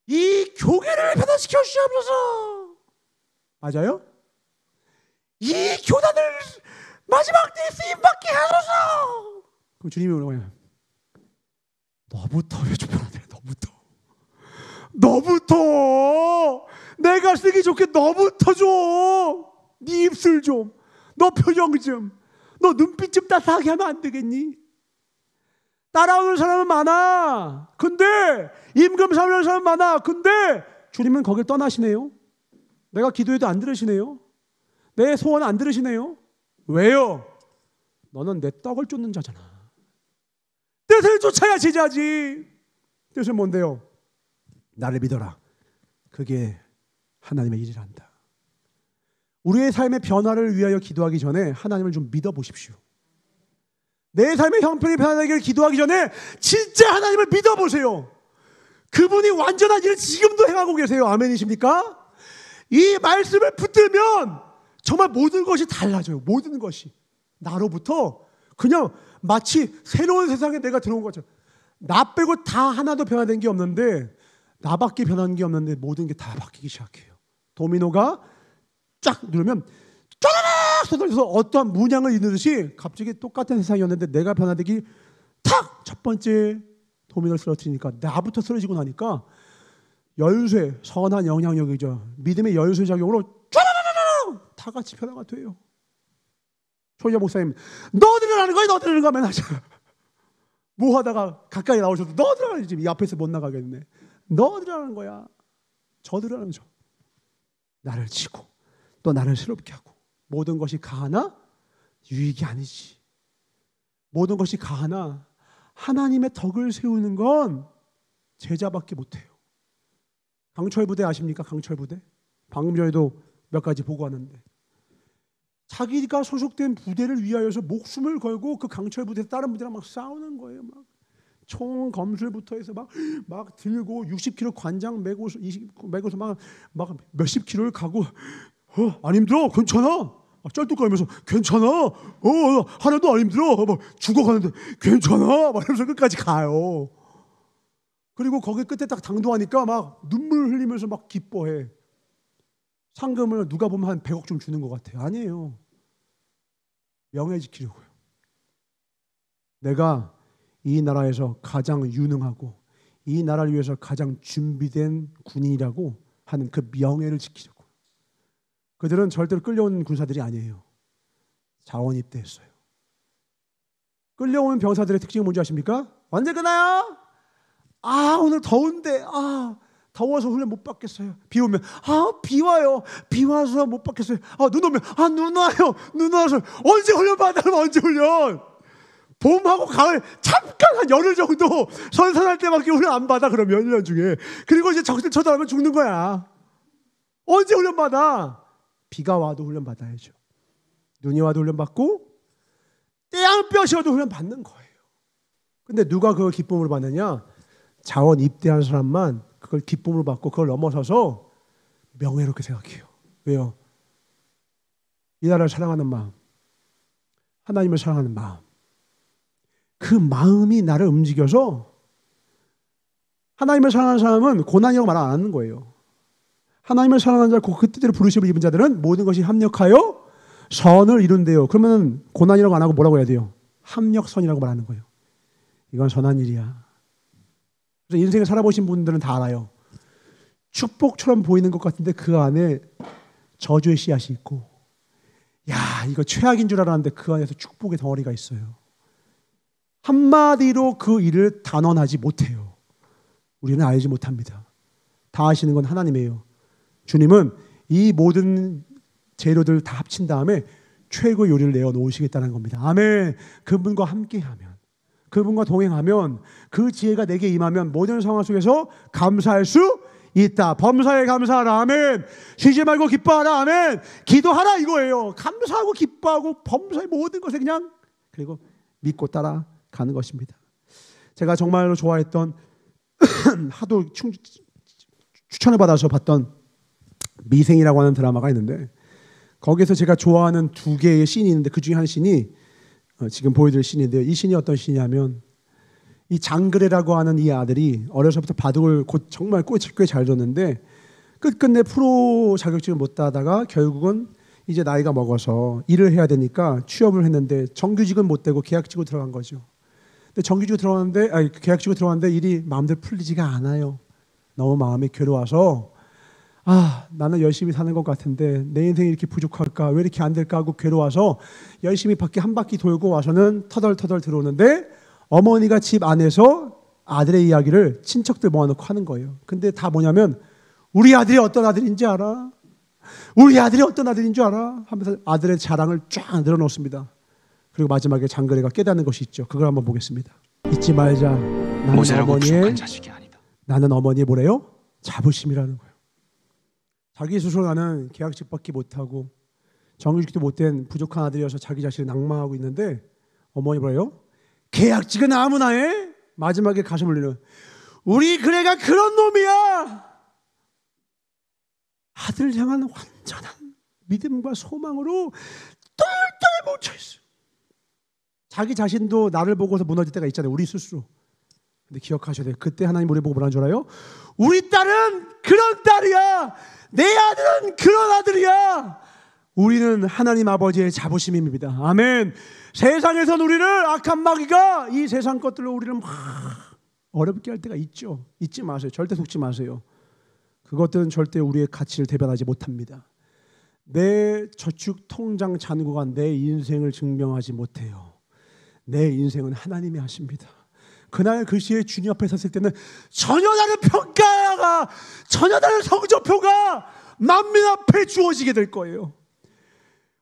이 교회를 변화시켜 주시옵소서. 맞아요? 이 교단을 마지막 때에 쓰임받게 하소서. 그럼 주님이 뭐냐면 너부터 좀 편하대. 너부터 내가 쓰기 좋게 너부터 줘. 네 입술 좀, 너 표정 좀, 너 눈빛 좀 따뜻하게 하면 안 되겠니? 따라오는 사람은 많아. 근데 임금 삼는 사람 많아. 근데 주님은 거길 떠나시네요. 내가 기도해도 안 들으시네요. 내 소원 안 들으시네요. 왜요? 너는 내 떡을 쫓는 자잖아. 뜻을 쫓아야 제자지. 뜻은 뭔데요? 나를 믿어라. 그게 하나님의 일이란다. 우리의 삶의 변화를 위하여 기도하기 전에 하나님을 좀 믿어보십시오. 내 삶의 형편이 변화되기를 기도하기 전에 진짜 하나님을 믿어보세요. 그분이 완전한 일을 지금도 행하고 계세요. 아멘이십니까? 이 말씀을 붙들면 정말 모든 것이 달라져요. 모든 것이 나로부터 그냥 마치 새로운 세상에 내가 들어온 것처럼. 나 빼고 다 하나도 변화된 게 없는데, 나밖에 변한 게 없는데 모든 게 다 바뀌기 시작해요. 도미노가 쫙 누르면 쫙 쏟아져서 어떠한 문양을 이루듯이 갑자기 똑같은 세상이었는데 내가 변화되기 탁! 첫 번째 도미노를 쓰러뜨리니까 나부터 쓰러지고 나니까 열쇠, 선한 영향력이죠. 믿음의 열쇠 작용으로 쫙! 다 같이 변화가 돼요. 초이자 목사님, 너들은 하는 거야? 너들은 가면 하자. 뭐 하다가 가까이 나오셔도 너들은 하는 지금 이 앞에서 못 나가겠네. 너들은 하는 거야. 저들은 하는 저. 나를 치고 또 나를 새롭게 하고. 모든 것이 가하나 유익이 아니지. 모든 것이 가하나 하나님의 덕을 세우는 건 제자밖에 못해요. 강철 부대 아십니까? 강철 부대. 방금 전에도 몇 가지 보고 왔는데 자기가 소속된 부대를 위하여서 목숨을 걸고 그 강철 부대 다른 부대랑 막 싸우는 거예요. 막 총 검술부터 해서 막 들고 60kg 관장 메고서 막 몇십 킬로를 가고 안 힘들어? 괜찮아? 쩔뚝거리면서 괜찮아? 하나도 안 힘들어? 죽어가는데 괜찮아? 막 이러면서 끝까지 가요. 그리고 거기 끝에 딱 당도하니까 막 눈물 흘리면서 막 기뻐해. 상금을 누가 보면 한 100억 좀 주는 것 같아요. 아니에요. 명예 지키려고요. 내가 이 나라에서 가장 유능하고 이 나라를 위해서 가장 준비된 군인이라고 하는 그 명예를 지키려고. 그들은 절대로 끌려온 군사들이 아니에요. 자원 입대했어요. 끌려온 병사들의 특징이 뭔지 아십니까? 언제 끝나요? 오늘 더운데 더워서 훈련 못 받겠어요. 비 오면 비 와요. 비 와서 못 받겠어요. 눈 오면 눈 와요. 눈 와서 언제 훈련 받아? 그럼 언제 훈련? 봄하고 가을 잠깐 한 열흘 정도 선선할 때밖에 훈련 안 받아. 그러면 1년 중에. 그리고 이제 적들 쳐다보면 죽는 거야. 언제 훈련 받아? 비가 와도 훈련 받아야죠. 눈이 와도 훈련 받고 떼양볕이 와도 훈련 받는 거예요. 근데 누가 그걸 기쁨으로 받느냐? 자원 입대한 사람만 그걸 기쁨으로 받고 그걸 넘어서서 명예롭게 생각해요. 왜요? 이 나라를 사랑하는 마음, 하나님을 사랑하는 마음, 그 마음이 나를 움직여서. 하나님을 사랑하는 사람은 고난이라고 말 안 하는 거예요. 하나님을 사랑하는 자, 그 뜻대로 부르심을 입은 자들은 모든 것이 합력하여 선을 이룬대요. 그러면 고난이라고 안 하고 뭐라고 해야 돼요? 합력선이라고 말하는 거예요. 이건 선한 일이야. 그래서 인생을 살아보신 분들은 다 알아요. 축복처럼 보이는 것 같은데 그 안에 저주의 씨앗이 있고, 이거 최악인 줄 알았는데 그 안에서 축복의 덩어리가 있어요. 한마디로 그 일을 단언하지 못해요. 우리는 알지 못합니다. 다 아시는 건 하나님이에요. 주님은 이 모든 재료들 다 합친 다음에 최고 요리를 내어 놓으시겠다는 겁니다. 아멘. 그분과 함께하면, 그분과 동행하면, 그 지혜가 내게 임하면 모든 상황 속에서 감사할 수 있다. 범사에 감사하라. 아멘. 쉬지 말고 기뻐하라. 아멘. 기도하라 이거예요. 감사하고 기뻐하고 범사의 모든 것에 그냥, 그리고 믿고 따라가는 것입니다. 제가 정말로 좋아했던 하도 추천을 받아서 봤던 미생이라고 하는 드라마가 있는데, 거기에서 제가 좋아하는 두 개의 씬이 있는데 그 중에 한 씬이 지금 보여드릴 씬인데요. 이 씬이 어떤 씬이냐면, 이 장그래라고 하는 이 아들이 어려서부터 바둑을 정말 꽤 잘 뒀는데 끝끝내 프로 자격증을 못 따다가 결국은 이제 나이가 먹어서 일을 해야 되니까 취업을 했는데 정규직은 못 되고 계약직으로 들어간 거죠. 근데 정규직으로 들어갔는데, 계약직으로 들어갔는데 일이 마음대로 풀리지가 않아요. 너무 마음이 괴로워서 나는 열심히 사는 것 같은데 내 인생이 이렇게 부족할까, 왜 이렇게 안 될까 하고 괴로워서 열심히 밖에 한 바퀴 돌고 와서는 터덜터덜 들어오는데 어머니가 집 안에서 아들의 이야기를 친척들 모아놓고 하는 거예요. 근데 다 뭐냐면 우리 아들이 어떤 아들인지 알아? 우리 아들이 어떤 아들인 줄 알아? 하면서 아들의 자랑을 쫙 늘어놓습니다. 그리고 마지막에 장거리가 깨닫는 것이 있죠. 그걸 한번 보겠습니다. 잊지 말자. 나는 어머니의 뭐래요? 자부심이라는 거예요. 자기 스스로 나는 계약직밖에 못하고 정규직도 못된 부족한 아들이어서 자기 자신을 낙마하고 있는데 어머니 뭐래요? 계약직은 아무나 해? 마지막에 가슴 울리는 우리 그래가 그런 놈이야. 아들을 향한 완전한 믿음과 소망으로 똘똘 뭉쳐있어요. 자기 자신도 나를 보고서 무너질 때가 있잖아요. 우리 스스로. 근데 기억하셔야 돼요. 그때 하나님 우리 보고 뭐라는 줄 알아요? 우리 딸은 그런 딸이야. 내 아들은 그런 아들이야. 우리는 하나님 아버지의 자부심입니다. 아멘. 세상에선 우리를 악한 마귀가 이 세상 것들로 우리를 막 어렵게 할 때가 있죠. 잊지 마세요. 절대 속지 마세요. 그것들은 절대 우리의 가치를 대변하지 못합니다. 내 저축 통장 잔고가 내 인생을 증명하지 못해요. 내 인생은 하나님이 하십니다. 그날 그 시에 주님 앞에 섰을 때는 전혀 다른 평가가, 전혀 다른 성적표가 만민 앞에 주어지게 될 거예요.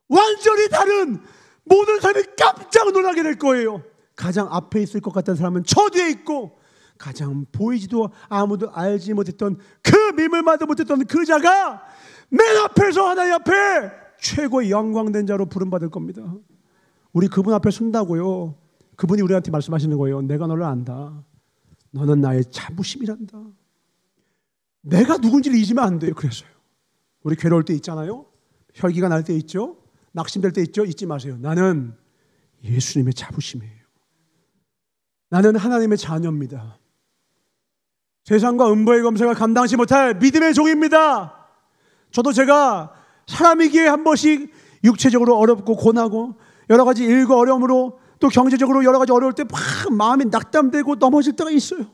완전히 다른 모든 사람이 깜짝 놀라게 될 거예요. 가장 앞에 있을 것 같은 사람은 저 뒤에 있고 가장 보이지도 아무도 알지 못했던 그 미물만도 못했던 그 자가 맨 앞에서 하나님 앞에 최고의 영광된 자로 부름받을 겁니다. 우리 그분 앞에 선다고요. 그분이 우리한테 말씀하시는 거예요. 내가 너를 안다. 너는 나의 자부심이란다. 내가 누군지를 잊으면 안 돼요. 그래서요. 우리 괴로울 때 있잖아요. 혈기가 날 때 있죠. 낙심될 때 있죠. 잊지 마세요. 나는 예수님의 자부심이에요. 나는 하나님의 자녀입니다. 세상과 음보의 검색을 감당하지 못할 믿음의 종입니다. 저도 제가 사람이기에 한 번씩 육체적으로 어렵고 고나고 여러 가지 일과 어려움으로 또 경제적으로 여러 가지 어려울 때 막 마음이 낙담되고 넘어질 때가 있어요.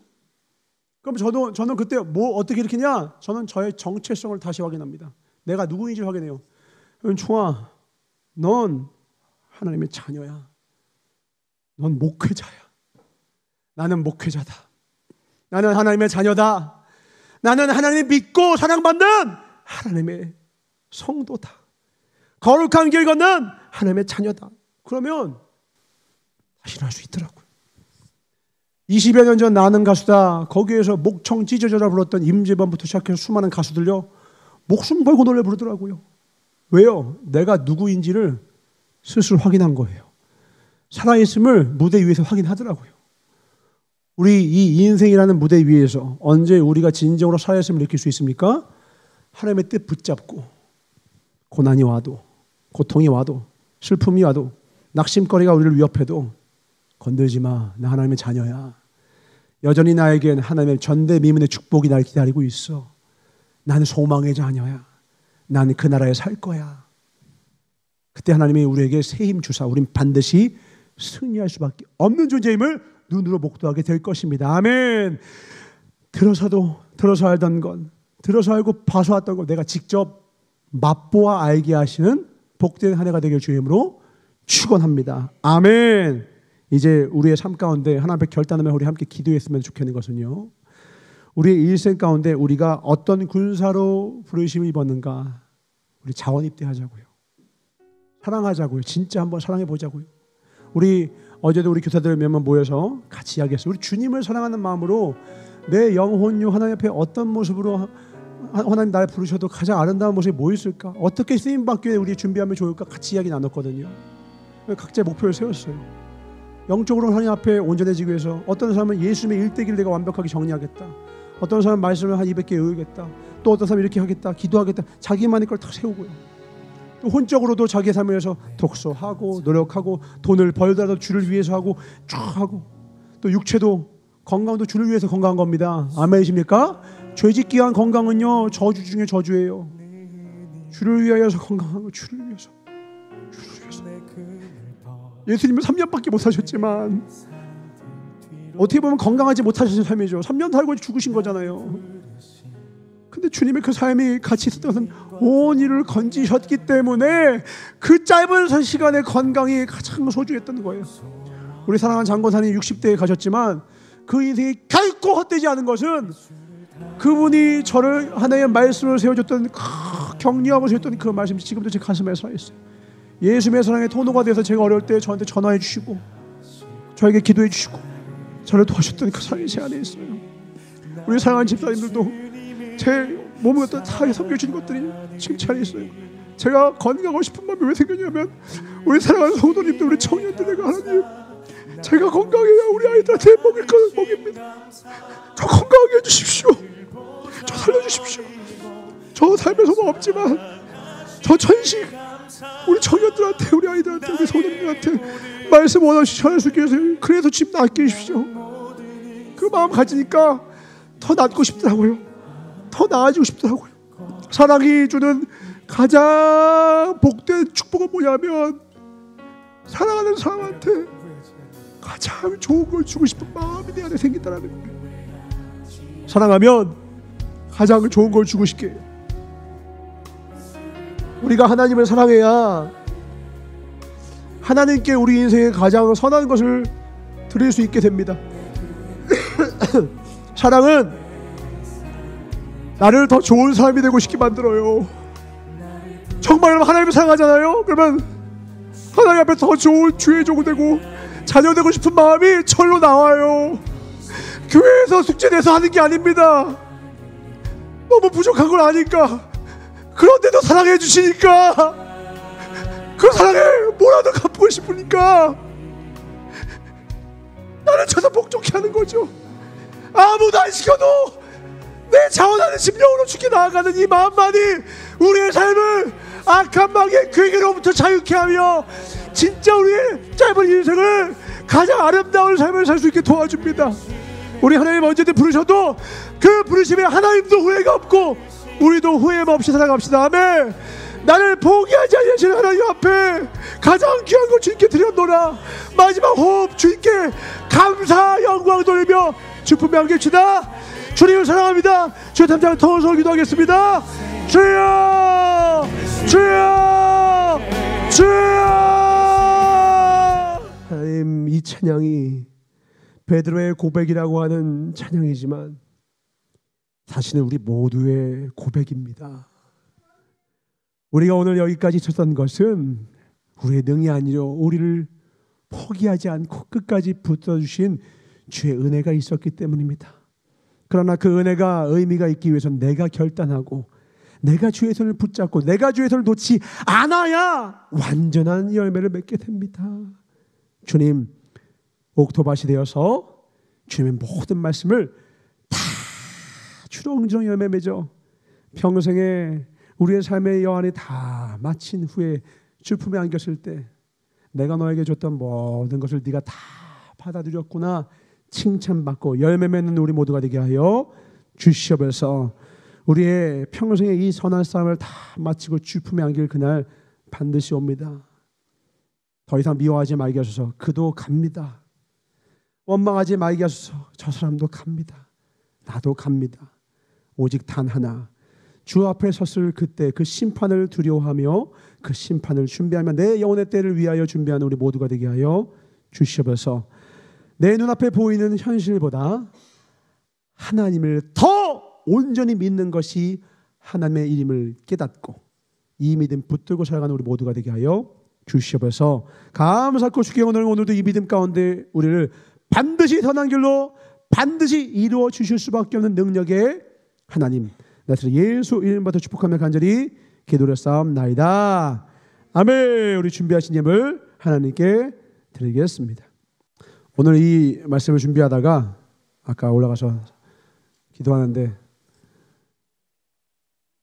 그럼 저는 그때 뭐 어떻게 일으키냐? 저는 저의 정체성을 다시 확인합니다. 내가 누구인지 확인해요. 총아, 넌 하나님의 자녀야. 넌 목회자야. 나는 목회자다. 나는 하나님의 자녀다. 나는 하나님 믿고 사랑받는 하나님의 성도다. 거룩한 길 걷는 하나님의 자녀다. 그러면 다시 할 수 있더라고요. 20여 년 전 나는 가수다. 거기에서 목청 찢어져라 불렀던 임재범부터 시작해서 수많은 가수들요. 목숨 걸고 노래 부르더라고요. 왜요? 내가 누구인지를 스스로 확인한 거예요. 살아있음을 무대 위에서 확인하더라고요. 우리 이 인생이라는 무대 위에서 언제 우리가 진정으로 살아있음을 느낄 수 있습니까? 하나님의 뜻 붙잡고 고난이 와도 고통이 와도 슬픔이 와도 낙심거리가 우리를 위협해도 건들지 마. 나 하나님의 자녀야. 여전히 나에겐 하나님의 전대미문의 축복이 날 기다리고 있어. 나는 소망의 자녀야. 나는 그 나라에 살 거야. 그때 하나님이 우리에게 새 힘 주사 우린 반드시 승리할 수밖에 없는 존재임을 눈으로 목도하게 될 것입니다. 아멘. 들어서 알던 건, 들어서 알고 봐서 왔던 건 내가 직접 맛보아 알게 하시는 복된 한 해가 되길 주님으로 축원합니다. 아멘. 이제 우리의 삶 가운데 하나님 앞에 결단하며 우리 함께 기도했으면 좋겠는 것은요, 우리의 일생 가운데 우리가 어떤 군사로 부르심을 입었는가, 우리 자원 입대하자고요. 사랑하자고요. 진짜 한번 사랑해 보자고요. 우리 어제도 우리 교사들 몇 명 모여서 같이 이야기했어요. 우리 주님을 사랑하는 마음으로 내 영혼요 하나님 앞에 어떤 모습으로 하나님 나를 부르셔도 가장 아름다운 모습이 뭐 있을까? 어떻게 쓰임받기 위해 우리 준비하면 좋을까? 같이 이야기 나눴거든요. 각자의 목표를 세웠어요. 영적으로 하나님 앞에 온전해지기 위해서 어떤 사람은 예수님의 일대기를 내가 완벽하게 정리하겠다. 어떤 사람은 말씀을 한 200개 외우겠다. 또 어떤 사람은 이렇게 하겠다. 기도하겠다. 자기만의 걸 다 세우고요. 또 혼적으로도 자기의 삶을 위해서 독서하고 노력하고 돈을 벌더라도 주를 위해서 하고 쭉 하고, 또 육체도 건강도 주를 위해서 건강한 겁니다. 아멘이십니까? 죄짓기 위한 건강은요 저주 중에 저주예요. 주를 위하여서 건강한 거, 주를 위해서. 예수님은 3년밖에 못 사셨지만 어떻게 보면 건강하지 못하신 삶이죠. 3년 살고 죽으신 거잖아요. 근데 주님의 그 삶이 같이 있었던 것은 온 일을 건지셨기 때문에 그 짧은 시간에 건강이 가장 소중했던 거예요. 우리 사랑하는 장권사님 60대에 가셨지만 그 인생이 결코 헛되지 않은 것은 그분이 저를 하나의 말씀을 세워줬던, 격려하고 세웠던 그 말씀이 지금도 제 가슴에 살아있어요. 예수님의 사랑의 통로가 돼서 제가 어려울 때 저한테 전화해 주시고 저에게 기도해 주시고 저를 도와주셨던 그 사랑이 제 안에 있어요. 우리 사랑하는 집사님들도 제 몸을 갖다 다 섬겨주신 것들이 지금 제 안에 있어요. 제가 건강하고 싶은 마음이 왜 생겼냐면 우리 사랑하는 성도님들, 우리 청년들에게 하나님, 제가 건강해야 우리 아이들한테 먹일 것을 먹입니다. 저 건강하게 해주십시오. 저 살려주십시오. 저 삶에서 뭐 없지만 저 천식 우리 청년들한테, 우리 아이들한테, 우리 성도님들한테 말씀 원하시 전할 수 있게 해주세요. 그래서 집 낫게 해주십시오. 그 마음 가지니까 더 낫고 싶더라고요. 더 나아지고 싶더라고요. 사랑이 주는 가장 복된 축복은 뭐냐면 사랑하는 사람한테 가장 좋은 걸 주고 싶은 마음이 내 안에 생긴다는 거예요. 사랑하면 가장 좋은 걸 주고 싶게 해요. 우리가 하나님을 사랑해야 하나님께 우리 인생에 가장 선한 것을 드릴 수 있게 됩니다. 사랑은 나를 더 좋은 사람이 되고 싶게 만들어요. 정말 하나님을 사랑하잖아요. 그러면 하나님 앞에 더 좋은 주의 종이 되고 자녀 되고 싶은 마음이 절로 나와요. 교회에서 숙제내서 하는 게 아닙니다. 너무 부족한 걸 아니까. 그런데도 사랑해 주시니까, 그 사랑에 뭐라도 갚고 싶으니까 나를 쳐서 복종케 하는 거죠. 아무도 안 시켜도 내 자원하는 심령으로 죽게 나아가는 이 마음만이 우리의 삶을 악한 마귀의 괴계로부터 자유케 하며 진짜 우리의 짧은 인생을 가장 아름다운 삶을 살 수 있게 도와줍니다. 우리 하나님 언제든 부르셔도 그 부르심에 하나님도 후회가 없고 우리도 후회 없이 살아갑시다. 아멘. 나를 포기하지 않으시는 하나님 앞에 가장 귀한 걸 주님께 드렸노라. 마지막 호흡 주님께 감사 영광 돌리며 주품에 안깁시다. 주님을 사랑합니다. 주의 탐장을 통해서 기도하겠습니다. 주여, 주여, 주여. 하나님, 이 찬양이 베드로의 고백이라고 하는 찬양이지만 사실은 우리 모두의 고백입니다. 우리가 오늘 여기까지 있었던 것은 우리의 능이 아니라 우리를 포기하지 않고 끝까지 붙들어주신 주의 은혜가 있었기 때문입니다. 그러나 그 은혜가 의미가 있기 위해서는 내가 결단하고 내가 주의 손을 붙잡고 내가 주의 손을 놓지 않아야 완전한 열매를 맺게 됩니다. 주님, 옥토밭이 되어서 주님의 모든 말씀을 다 주렁주렁 열매 맺어 평생에 우리의 삶의 여한이 다 마친 후에 주 품에 안겼을 때 내가 너에게 줬던 모든 것을 네가 다 받아들였구나 칭찬받고 열매 맺는 우리 모두가 되게 하여 주시옵소서. 우리의 평생의 이 선한 싸움을 다 마치고 주 품에 안길 그날 반드시 옵니다. 더 이상 미워하지 말게 하소서. 그도 갑니다. 원망하지 말게 하소서. 저 사람도 갑니다. 나도 갑니다. 오직 단 하나, 주 앞에 섰을 그때 그 심판을 두려워하며 그 심판을 준비하며 내 영혼의 때를 위하여 준비하는 우리 모두가 되게 하여 주시옵소서. 내 눈앞에 보이는 현실보다 하나님을 더 온전히 믿는 것이 하나님의 일임을 깨닫고 이 믿음 붙들고 살아가는 우리 모두가 되게 하여 주시옵소서. 감사하고 주께 오늘도 이 믿음 가운데 우리를 반드시 선한 길로 반드시 이루어 주실 수밖에 없는 능력의 하나님, 나서 예수 이름부터 축복하며 간절히 기도를 싸움나이다. 아멘. 우리 준비하신 예물 하나님께 드리겠습니다. 오늘 이 말씀을 준비하다가 아까 올라가서 기도하는데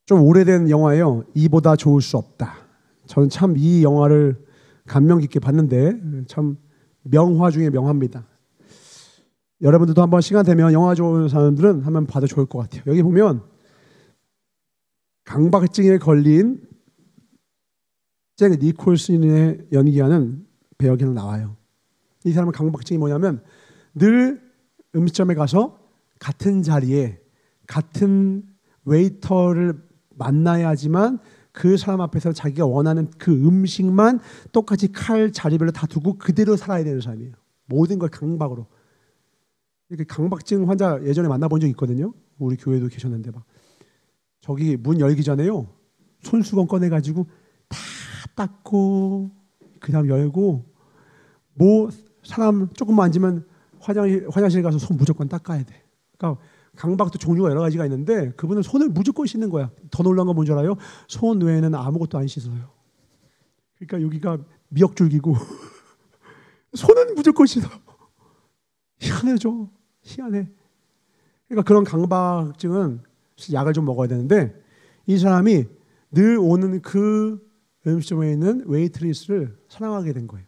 좀 오래된 영화예요. 이보다 좋을 수 없다. 저는 참 이 영화를 감명 깊게 봤는데 참 명화 중에 명화입니다. 여러분들도 한번 시간 되면 영화 좋은 사람들은 한번 봐도 좋을 것 같아요. 여기 보면 강박증에 걸린 잭 니콜슨의 연기하는 배역에는 나와요. 이 사람은 강박증이 뭐냐면 늘 음식점에 가서 같은 자리에 같은 웨이터를 만나야지만 그 사람 앞에서 자기가 원하는 그 음식만 똑같이 칼 자리별로 다 두고 그대로 살아야 되는 사람이에요. 모든 걸 강박으로. 이렇게 강박증 환자 예전에 만나본 적 있거든요. 우리 교회도 계셨는데 막 저기 문 열기 전에요. 손수건 꺼내가지고 다 닦고 그다음 열고 뭐 사람 조금만 앉으면 화장실 가서 손 무조건 닦아야 돼. 그러니까 강박도 종류가 여러 가지가 있는데 그분은 손을 무조건 씻는 거야. 더 놀라운 건 뭔지 알아요? 손 외에는 아무것도 안 씻어요. 그러니까 여기가 미역줄기고 손은 무조건 씻어. 희한해져. 희한해. 그러니까 그런 강박증은 약을 좀 먹어야 되는데 이 사람이 늘 오는 그 음식점에 있는 웨이트리스를 사랑하게 된 거예요.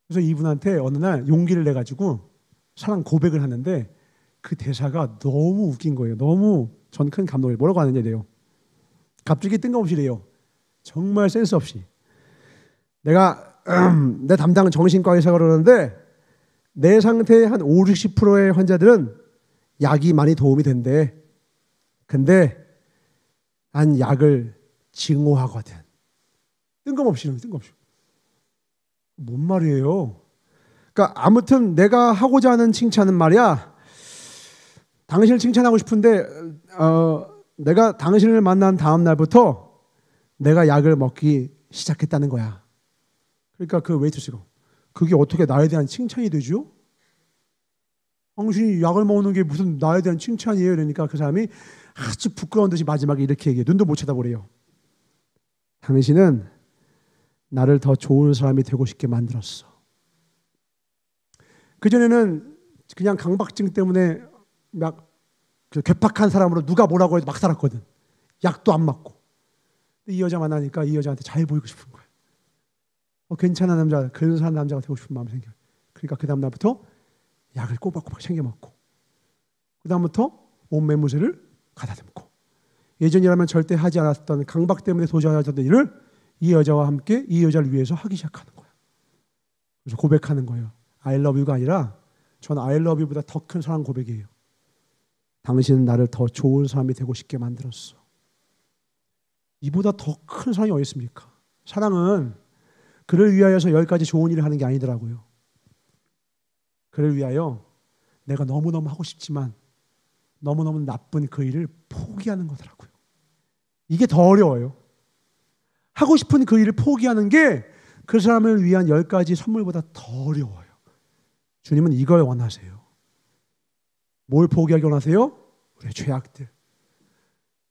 그래서 이분한테 어느 날 용기를 내가지고 사랑 고백을 하는데 그 대사가 너무 웃긴 거예요. 너무 전 큰 감동을. 뭐라고 하느냐 이래요. 갑자기 뜬금없이 이래요. 정말 센스 없이. 내가 내 담당은 정신과 의사가 그러는데 내 상태의 한 50~60%의 환자들은 약이 많이 도움이 된대. 근데 난 약을 증오하거든. 뜬금없이. 뭔 말이에요? 그러니까 아무튼 내가 하고자 하는 칭찬은 말이야. 당신을 칭찬하고 싶은데 내가 당신을 만난 다음 날부터 내가 약을 먹기 시작했다는 거야. 그러니까 그 웨이트스가 그게 어떻게 나에 대한 칭찬이 되죠? 당신이 약을 먹는 게 무슨 나에 대한 칭찬이에요? 그러니까 그 사람이 아주 부끄러운 듯이 마지막에 이렇게 얘기해. 눈도 못 쳐다보래요. 당신은 나를 더 좋은 사람이 되고 싶게 만들었어. 그전에는 그냥 강박증 때문에 막 괴팍한 사람으로 누가 뭐라고 해도 막 살았거든. 약도 안 맞고. 이 여자 만나니까 이 여자한테 잘 보이고 싶은 거야. 괜찮은 남자, 근사한 남자가 되고 싶은 마음이 생겨요. 그러니까 그 다음 날부터 약을 꼬박꼬박 챙겨 먹고 그 다음부터 온 매무새를 가다듬고 예전이라면 절대 하지 않았던 강박 때문에 도전하던 일을 이 여자와 함께 이 여자를 위해서 하기 시작하는 거야. 그래서 고백하는 거예요. I love you가 아니라 전 I love you보다 더 큰 사랑 고백이에요. 당신은 나를 더 좋은 사람이 되고 싶게 만들었어. 이보다 더 큰 사랑이 어디 있습니까? 사랑은 그를 위하여서 10가지 좋은 일을 하는 게 아니더라고요. 그를 위하여 내가 너무너무 하고 싶지만 너무너무 나쁜 그 일을 포기하는 거더라고요. 이게 더 어려워요. 하고 싶은 그 일을 포기하는 게 그 사람을 위한 10가지 선물보다 더 어려워요. 주님은 이걸 원하세요. 뭘 포기하기 원하세요? 우리의 죄악들.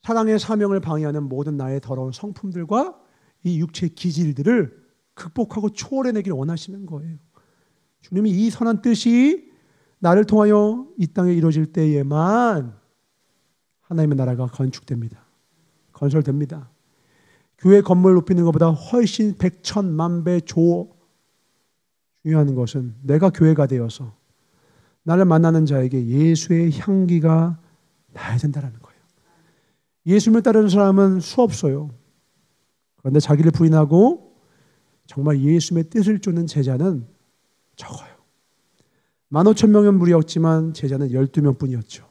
사랑의 사명을 방해하는 모든 나의 더러운 성품들과 이 육체의 기질들을 극복하고 초월해내기를 원하시는 거예요. 주님이 이 선한 뜻이 나를 통하여 이 땅에 이루어질 때에만 하나님의 나라가 건축됩니다. 건설됩니다. 교회 건물 높이는 것보다 훨씬 100,000,000,000배 중요한 것은 내가 교회가 되어서 나를 만나는 자에게 예수의 향기가 나야 된다는 거예요. 예수님을 따르는 사람은 수없어요. 그런데 자기를 부인하고 정말 예수님의 뜻을 쫓는 제자는 적어요. 15,000명의 무리였지만 제자는 12명뿐이었죠.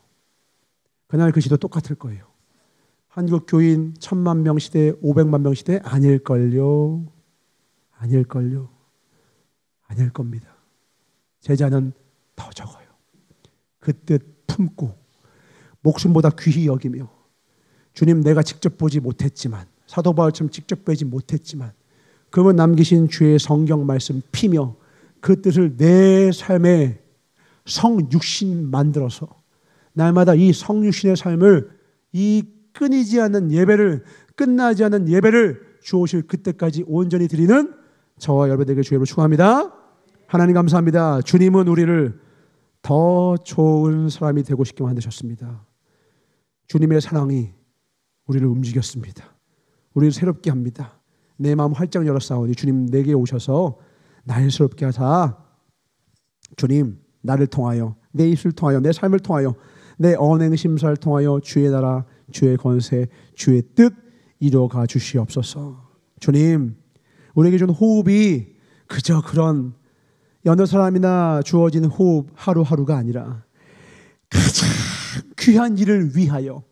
그날 그 시도 똑같을 거예요. 한국 교인 10,000,000명 시대, 500,000명 시대 아닐걸요. 아닐 겁니다. 제자는 더 적어요. 그 뜻 품고 목숨보다 귀히 여기며 주님 내가 직접 보지 못했지만 사도 바울처럼 직접 보지 못했지만 그분 남기신 주의 성경 말씀 피며 그 뜻을 내 삶에 성육신 만들어서 날마다 이 성육신의 삶을 이 끊이지 않는 예배를 끝나지 않는 예배를 주오실 그때까지 온전히 드리는 저와 여러분에게 주의로 축원합니다. 하나님 감사합니다. 주님은 우리를 더 좋은 사람이 되고 싶게 만드셨습니다. 주님의 사랑이 우리를 움직였습니다. 우리를 새롭게 합니다. 내 마음 활짝 열었사오니 주님 내게 오셔서 날 새롭게 하사 주님 나를 통하여 내 입술을 통하여 내 삶을 통하여 내 언행 심사를 통하여 주의 나라 주의 권세 주의 뜻 이루어가 주시옵소서. 주님 우리에게 준 호흡이 그저 그런 여느 사람이나 주어진 호흡 하루하루가 아니라 가장 귀한 일을 위하여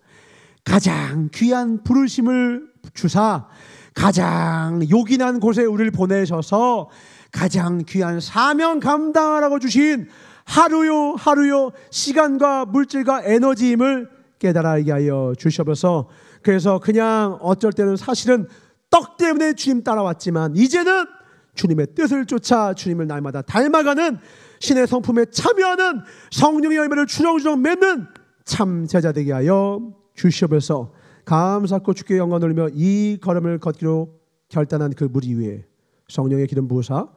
가장 귀한 부르심을 주사 가장 요긴한 곳에 우리를 보내셔서 가장 귀한 사명 감당하라고 주신 하루요 하루요 시간과 물질과 에너지임을 깨달아 알게 하여 주셔서, 그래서 그냥 어쩔 때는 사실은 떡 때문에 주님 따라왔지만 이제는 주님의 뜻을 쫓아 주님을 날마다 닮아가는 신의 성품에 참여하는 성령의 열매를 주렁주렁 맺는 참 제자 되게 하여 주시옵소서. 감사하고 주께 영광 돌리며 이 걸음을 걷기로 결단한 그 무리 위에 성령의 기름 부으사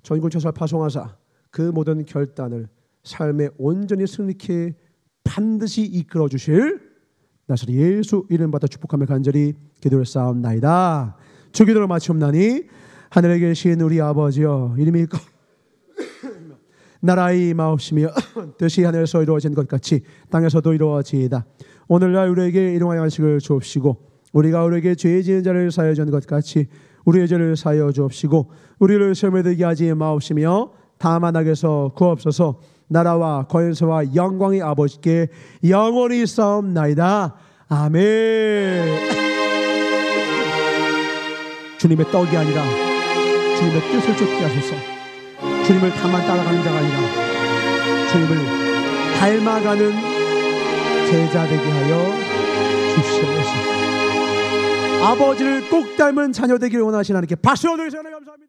전국 천사 파송하사 그 모든 결단을 삶에 온전히 승리케 반드시 이끌어 주실 나사렛 예수 이름 받아 축복하며 간절히 기도를 쌓옵나이다. 주 기도를 마치옵나니 하늘에 계신 우리 아버지여, 이름이 나라의 마옵시며 뜻이 하늘에서 이루어진 것 같이 땅에서도 이루어지이다. 오늘날 우리에게 일용할 양식을 주옵시고 우리가 우리에게 죄 지은 자를 사하여 주는 것 같이 우리의 죄를 사하여 주옵시고 우리를 시험에 들게 하지 마옵시며 다만 악에서 구하옵소서. 나라와 권세와 영광의 아버지께 영원히 싸움나이다. 아멘. 주님의 떡이 아니라 주님의 뜻을 쫓게 하소서. 주님을 다만 따라가는 자가 아니라 주님을 닮아가는 제자 되게 하여 주시옵소서. 아버지를 꼭 닮은 자녀 되기를 원하시는 하나님께 박수 드리겠습니다. 감사합니다.